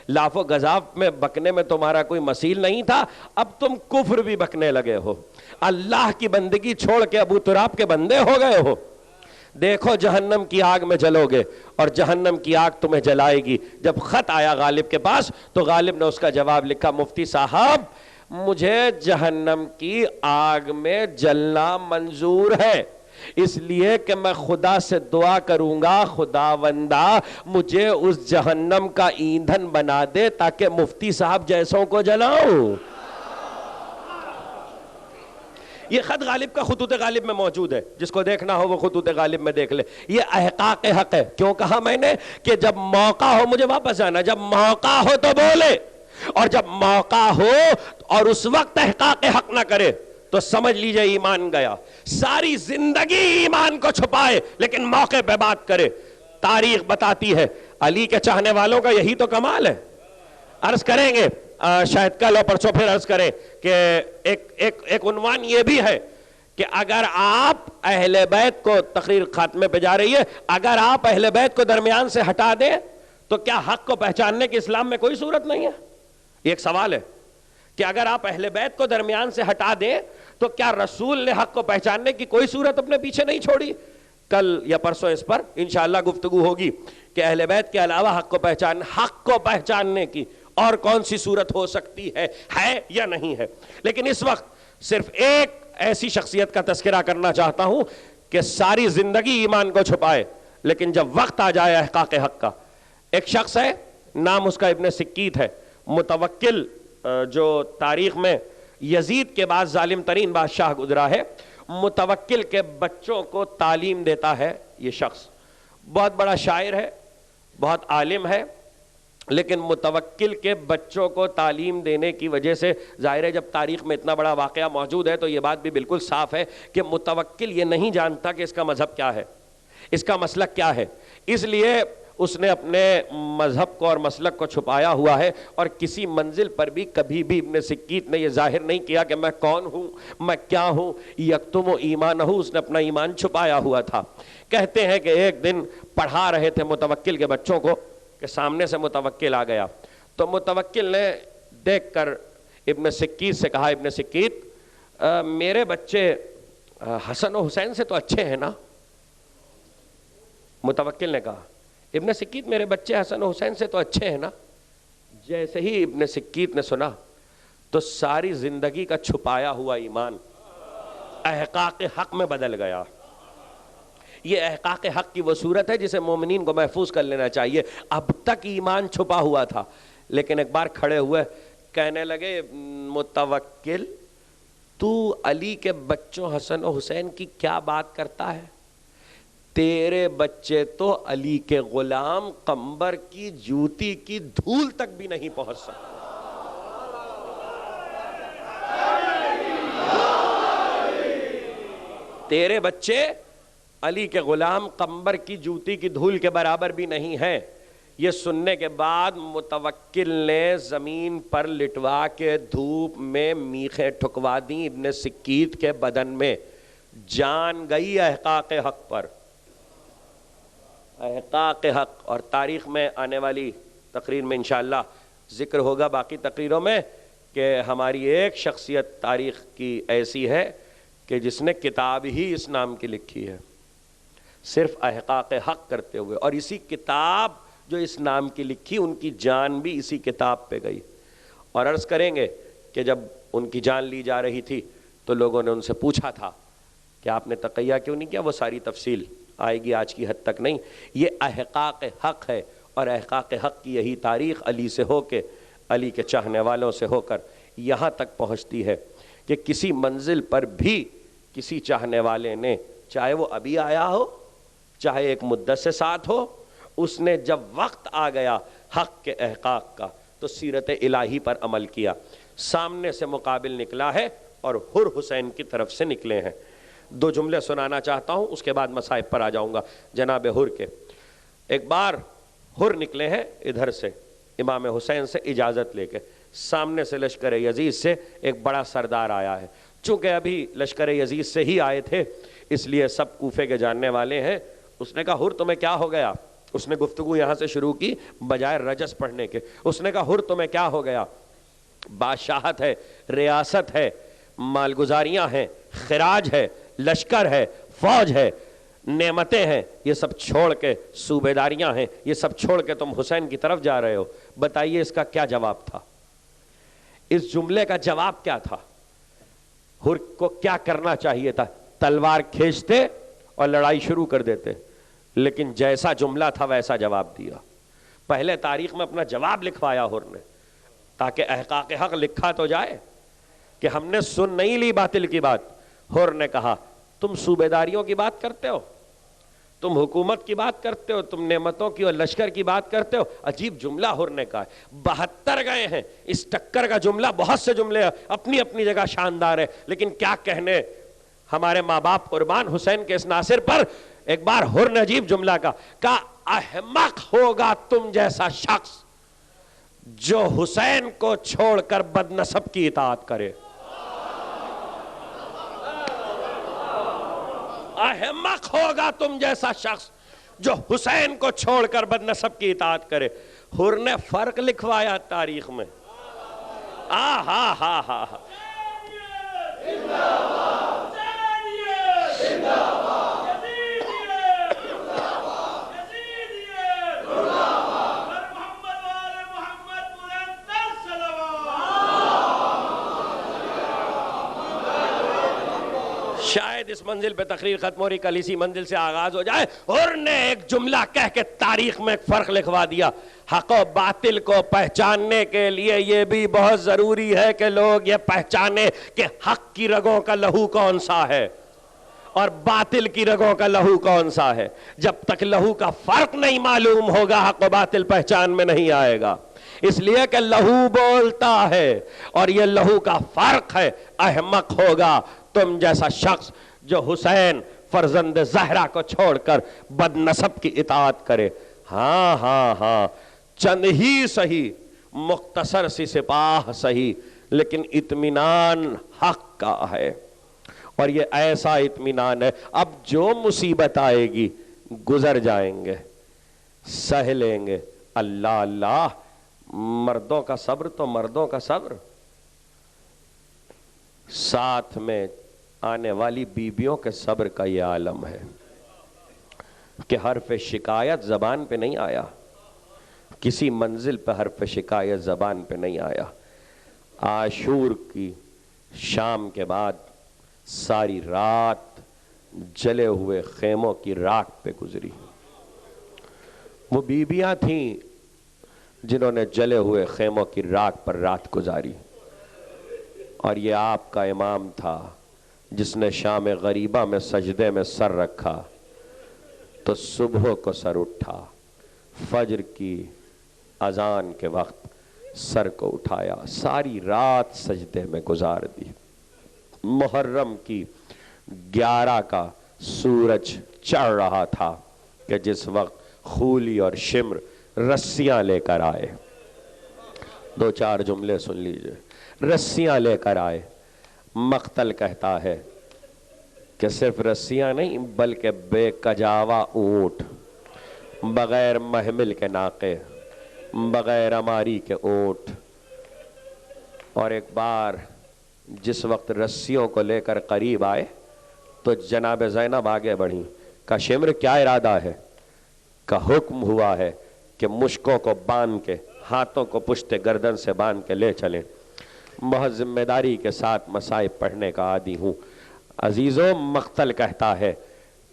لاف و گزاف میں بکنے میں تمہارا کوئی مثیل نہیں تھا، اب تم کفر بھی بکنے لگے ہو، اللہ کی بندگی چھوڑ کے ابو تراب کے بندے ہو گئے ہو. دیکھو جہنم کی آگ میں جلو گے اور جہنم کی آگ تمہیں جلائے گی. جب خط آیا غالب کے پاس تو غالب نے اس کا جواب لکھا، مفتی صاحب مجھے جہنم کی آگ میں جلنا منظور ہے، اس لیے کہ میں خدا سے دعا کروں گا خداوندا مجھے اس جہنم کا ایندھن بنا دے تاکہ مفتی صاحب جیسوں کو جلاؤں. یہ خط غالب کا خطوط غالب میں موجود ہے، جس کو دیکھنا ہو وہ خطوط غالب میں دیکھ لے. یہ احقاق حق ہے. کیوں کہا میں نے کہ جب موقع ہو، مجھے واپس جانا، جب موقع ہو تو بولے، اور جب موقع ہو اور اس وقت احقاق حق نہ کرے تو سمجھ لیجئے ایمان گیا. ساری زندگی ایمان کو چھپائے لیکن موقع پہ بات کرے. تاریخ بتاتی ہے علی کے چاہنے والوں کا یہی تو کمال ہے. عرض کریں گے شاید کل اور پرسوں پھر عرض کریں کہ ایک عنوان یہ بھی ہے کہ اگر آپ اہل بیت کو، تقریر خاتمے پہ جا رہی ہے، اگر آپ اہل بیت کو درمیان سے ہٹا دیں تو کیا حق کو پہچاننے کی اسلام میں کوئی صورت نہیں ہے؟ یہ ایک سوال ہے کہ اگر آپ اہل بیت کو درمیان سے ہٹا دیں تو کیا رسول نے حق کو پہچاننے کی کوئی صورت اپنے پیچھے نہیں چھوڑی؟ کل یا پرسوں اس پر انشاءاللہ گفتگو ہوگی کہ اہل بیت کے علاوہ حق کو پہچاننے کی اور کون سی صورت ہو سکتی ہے یا نہیں ہے. لیکن اس وقت صرف ایک ایسی شخصیت کا تذکرہ کرنا چاہتا ہوں کہ ساری زندگی ایمان کو چھپائے لیکن جب وقت آ جائے احقاق حق کا. ایک شخص ہے، نام اس کا ابن سکیت ہے، متوکل، جو تاریخ میں یزید کے بعد ظالم ترین بادشاہ گزرا ہے. متوکل کے بچوں کو تعلیم دیتا ہے یہ شخص. بہت بڑا شاعر ہے، بہت عالم ہے، لیکن متوکل کے بچوں کو تعلیم دینے کی وجہ سے ظاہر ہے جب تاریخ میں اتنا بڑا واقعہ موجود ہے تو یہ بات بھی بالکل صاف ہے کہ متوکل یہ نہیں جانتا کہ اس کا مذہب کیا ہے، اس کا مسلک کیا ہے. اس لیے اس نے اپنے مذہب کو اور مسلک کو چھپایا ہوا ہے اور کسی منزل پر بھی کبھی بھی ابن سکیت نے یہ ظاہر نہیں کیا کہ میں کون ہوں، میں کیا ہوں. یکتم ایمانہ، اس نے اپنا ایمان چھپایا ہوا تھا. کہتے ہیں کہ ایک دن پڑھا رہے تھے متوکل کے بچوں کو کہ سامنے سے متوکل آ گیا تو متوکل نے دیکھ کر ابن سکیت سے کہا، ابن سکیت میرے بچے حسن و حسین سے تو اچھے ہیں نا؟ متوکل نے کہا ابن سکیت میرے بچے حسن و حسین سے تو اچھے ہیں نا؟ جیسے ہی ابن سکیت نے سنا تو ساری زندگی کا چھپایا ہوا ایمان احقاق حق میں بدل گیا. یہ احقاق حق کی وہ صورت ہے جسے مومنین کو محفوظ کر لینا چاہیے. اب تک ایمان چھپا ہوا تھا لیکن ایک بار کھڑے ہوئے کہنے لگے متوکل تو علی کے بچوں حسن و حسین کی کیا بات کرتا ہے؟ تیرے بچے تو علی کے غلام قمبر کی جوتی کی دھول تک بھی نہیں پہنچ سکتے. تیرے بچے علی کے غلام قمبر کی جوتی کی دھول کے برابر بھی نہیں ہیں. یہ سننے کے بعد متوکل نے زمین پر لٹوا کے دھوپ میں میخیں ٹھکوا دی ابن سکیت کے بدن میں. جان گئی احقاق حق پر. احقاق حق. اور تاریخ میں آنے والی تقریر میں انشاءاللہ ذکر ہوگا، باقی تقریروں میں، کہ ہماری ایک شخصیت تاریخ کی ایسی ہے کہ جس نے کتاب ہی اس نام کی لکھی ہے صرف احقاق حق کرتے ہوئے. اور اسی کتاب جو اس نام کی لکھی ان کی جان بھی اسی کتاب پہ گئی. اور عرض کریں گے کہ جب ان کی جان لی جا رہی تھی تو لوگوں نے ان سے پوچھا تھا کہ آپ نے تقیہ کیوں نہیں کیا؟ وہ ساری تفصیل آئے گی، آج کی حد تک نہیں. یہ احقاق حق ہے اور احقاق حق کی یہی تاریخ علی سے ہو کے، علی کے چاہنے والوں سے ہو کر یہاں تک پہنچتی ہے کہ کسی منزل پر بھی کسی چاہنے والے نے، چاہے وہ ابھی آیا ہو چاہے ایک مدت سے ساتھ ہو، اس نے جب وقت آ گیا حق کے احقاق کا تو سیرت الہی پر عمل کیا. سامنے سے مقابل نکلا ہے اور حر حسین کی طرف سے نکلے ہیں. 2 جملے سنانا چاہتا ہوں، اس کے بعد مصائب پر آ جاؤں گا. جناب حر کے ایک بار حر نکلے ہیں ادھر سے امام حسین سے اجازت لے کے. سامنے سے لشکر یزید سے ایک بڑا سردار آیا ہے. چونکہ ابھی لشکر یزید سے ہی آئے تھے اس لیے سب کوفے کے جاننے والے ہیں. اس نے کہا حر تمہیں کیا ہو گیا؟ اس نے گفتگو یہاں سے شروع کی بجائے رجس پڑھنے کے. اس نے کہا حر تمہیں کیا ہو گیا؟ بادشاہت ہے، ریاست ہے، مالگزاریاں ہیں، خراج ہے، لشکر ہے، فوج ہے، نعمتیں ہیں، یہ سب چھوڑ کے، صوبیداریاں ہیں، یہ سب چھوڑ کے تم حسین کی طرف جا رہے ہو. بتائیے اس کا کیا جواب تھا؟ اس جملے کا جواب کیا تھا؟ حر کو کیا کرنا چاہیے تھا؟ تلوار کھینچتے اور لڑائی شروع کر دیتے. لیکن جیسا جملہ تھا ویسا جواب دیا. پہلے تاریخ میں اپنا جواب لکھوایا حر نے تاکہ احقاق حق لکھا تو جائے کہ ہم نے سن نہیں لی باطل کی بات. حر نے کہا تم صوبیداریوں کی بات کرتے ہو، تم حکومت کی بات کرتے ہو، تم نعمتوں کی اور لشکر کی بات کرتے ہو. عجیب جملہ حر نے کہا ہے. 72 گئے ہیں. اس ٹکر کا جملہ، بہت سے جملے اپنی اپنی جگہ شاندار ہے، لیکن کیا کہنے ہمارے ماں باپ قربان حسین کے اس ناصر پر. ایک بار حر نے عجیب جملہ کہا احمق ہوگا تم جیسا شخص جو حسین کو چھوڑ کر بدنسب کی اطاعت کرے. احمق ہوگا تم جیسا شخص جو حسین کو چھوڑ کر بدنسب کی اطاعت کرے. حر نے فرق لکھوایا تاریخ میں. ہاں ہاں ہاں شاید اس منزل پہ تقریر ختم ہو رہی، کل اسی منزل سے آغاز ہو جائے. اور نے ایک جملہ کہہ کے تاریخ میں ایک فرق لکھوا دیا. حق و باطل کو پہچاننے کے لیے یہ بھی بہت ضروری ہے کہ لوگ یہ پہچانے کہ حق کی رگوں کا لہو کون سا ہے اور باطل کی رگوں کا لہو کون سا ہے. جب تک لہو کا فرق نہیں معلوم ہوگا حق و باطل پہچان میں نہیں آئے گا. اس لیے کہ لہو بولتا ہے اور یہ لہو کا فرق ہے. احمق ہوگا تم جیسا شخص جو حسین فرزند زہرا کو چھوڑ کر بدنسب کی اطاعت کرے. ہاں ہاں ہاں چند ہی سہی، مختصر سی سپاہ سہی، لیکن اطمینان حق کا ہے. اور یہ ایسا اطمینان ہے اب جو مصیبت آئے گی گزر جائیں گے، سہ لیں گے. اللہ اللہ، مردوں کا صبر تو مردوں کا صبر. ساتھ میں آنے والی بیبیوں کے صبر کا یہ عالم ہے کہ حرف شکایت زبان پہ نہیں آیا، کسی منزل پہ حرف شکایت زبان پہ نہیں آیا. عاشور کی شام کے بعد ساری رات جلے ہوئے خیموں کی راکھ پہ گزری. وہ بیبیاں تھیں جنہوں نے جلے ہوئے خیموں کی راکھ پر رات گزاری. اور یہ آپ کا امام تھا جس نے شام غریبہ میں سجدے میں سر رکھا تو صبح کو سر اٹھا، فجر کی اذان کے وقت سر کو اٹھایا، ساری رات سجدے میں گزار دی. محرم کی 11 کا سورج چڑھ رہا تھا کہ جس وقت خولی اور شمر رسیاں لے کر آئے. 2-4 جملے سن لیجئے. رسیاں لے کر آئے. مقتل کہتا ہے کہ صرف رسیاں نہیں بلکہ بے کجاوا اونٹ، بغیر محمل کے ناقے، بغیر اماری کے اونٹ. اور ایک بار جس وقت رسیوں کو لے کر قریب آئے تو جناب زینب آگے بڑھی. کہا شمر کیا ارادہ ہے؟ کا حکم ہوا ہے کہ مشکوں کو باندھ کے، ہاتھوں کو پشت گردن سے باندھ کے لے چلیں. بہت ذمہ داری کے ساتھ مصائب پڑھنے کا عادی ہوں. عزیزو، مقتل کہتا ہے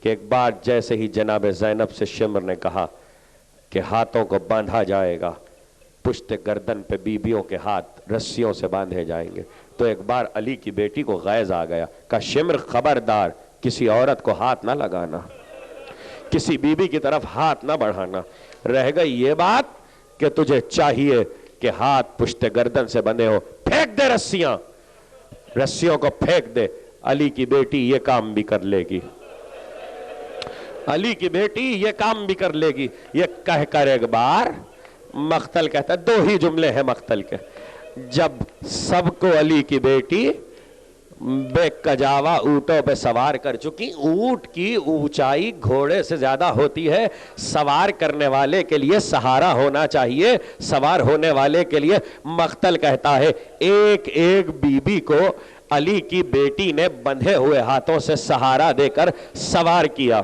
کہ ایک بار جیسے ہی جناب زینب سے شمر نے کہا کہ ہاتھوں کو باندھا جائے گا، پشت گردن پہ بیبیوں کے ہاتھ رسیوں سے باندھے جائیں گے، تو ایک بار علی کی بیٹی کو غیظ آ گیا. کہا شمر خبردار، کسی عورت کو ہاتھ نہ لگانا، کسی بیوی کی طرف ہاتھ نہ بڑھانا. رہ گئی یہ بات کہ تجھے چاہیے کہ ہاتھ پشت گردن سے بندھے ہو. پھینک دے رسیاں، رسیوں کو پھینک دے. علی کی بیٹی یہ کام بھی کر لے گی، علی کی بیٹی یہ کام بھی کر لے گی. یہ کہہ کر ایک بار مقتل کہتا ہے، 2 ہی جملے ہیں مقتل کے. جب سب کو علی کی بیٹی بے کجاوا اونٹوں پہ سوار کر چکی. اونٹ کی اونچائی گھوڑے سے زیادہ ہوتی ہے. سوار کرنے والے کے لیے سہارا ہونا چاہیے، سوار ہونے والے کے لیے. مقتل کہتا ہے ایک ایک بیوی کو علی کی بیٹی نے بندھے ہوئے ہاتھوں سے سہارا دے کر سوار کیا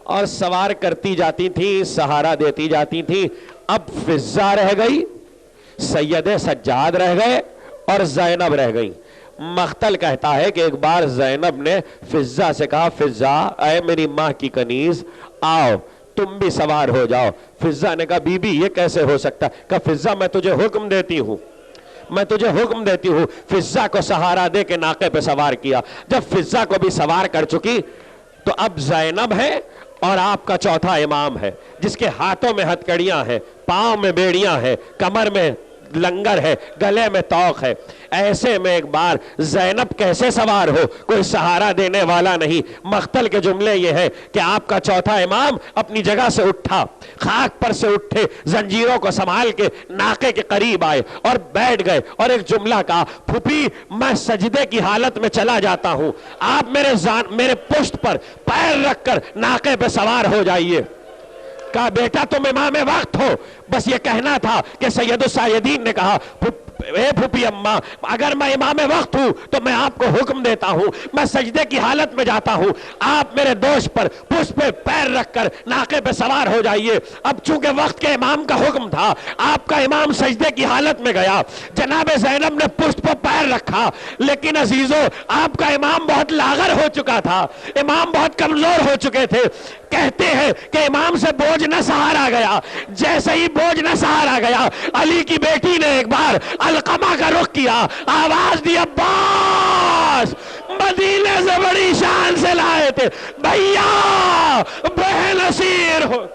اور سوار کرتی جاتی تھی، سہارا دیتی جاتی تھی. اب فضہ رہ گئی، سید سجاد رہ گئے اور زینب رہ گئی. مقتل کہتا ہے کہ ایک بار زینب نے فضہ سے کہا فضہ اے میری ماں کی کنیز آؤ تم بھی سوار ہو جاؤ. فضہ نے کہا بی بی یہ کیسے ہو سکتا؟ کہا فضہ میں تجھے حکم دیتی ہوں، میں تجھے حکم دیتی ہوں. فضہ کو سہارا دے کے ناقے پہ سوار کیا. جب فضہ کو بھی سوار کر چکی تو اب زینب ہے اور آپ کا چوتھا امام ہے، جس کے ہاتھوں میں ہتھکڑیاں ہیں، پاؤں میں بیڑیاں ہیں، کمر میں لنگر ہے، گلے میں توق ہے۔ ایسے میں ایک بار زینب کیسے سوار ہو؟ کوئی سہارا دینے والا نہیں۔ مقتل کے جملے یہ ہے کہ آپ کا چوتھا امام اپنی جگہ سے اٹھا، خاک پر سے اٹھے، زنجیروں کو سنبھال کے ناقے کے قریب آئے اور بیٹھ گئے اور ایک جملہ کہا، پھوپھی میں سجدے کی حالت میں چلا جاتا ہوں، آپ میرے پشت پر پیر رکھ کر ناقے پہ سوار ہو جائیے۔ کہا بیٹا تم امام وقت ہو، بس یہ کہنا تھا کہ سید السیدین نے کہا اے پھوپھی اماں اگر میں امام وقت ہوں تو میں آپ کو حکم دیتا ہوں، میں سجدے کی حالت میں جاتا ہوں، آپ میرے دوش پر پشت پہ پیر رکھ کر ناقے پہ سوار ہو جائیے۔ اب چونکہ وقت کے امام کا حکم تھا، آپ کا امام سجدے کی حالت میں گیا، جناب زینب نے پشت پہ پیر رکھا، لیکن عزیزو آپ کا امام بہت لاغر ہو چکا تھا، امام بہت کمزور ہو چکے تھے۔ کہتے ہیں کہ امام سے بوجھ نہ سہارا گیا، جیسے ہی بوجھ نہ سہارا گیا، علی کی بیٹی نے ایک بار علقمہ کا رخ کیا، آواز دی عباس، مدینے سے بڑی شان سے لائے تھے، بھیا بے نصیر ہو۔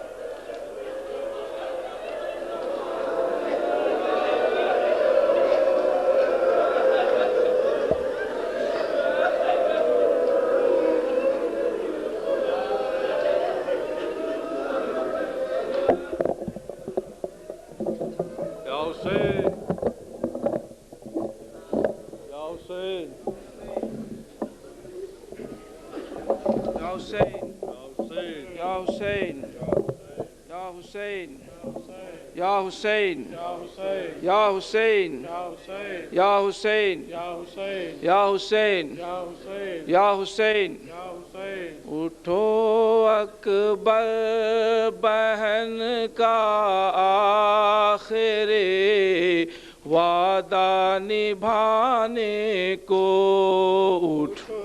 یا حسین یا حسین یا حسین یا حسین یا حسین، اٹھو اکبر بہن کا آخری وعدہ نبھانے کو، اٹھو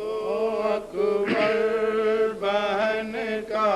اکبر بہن کا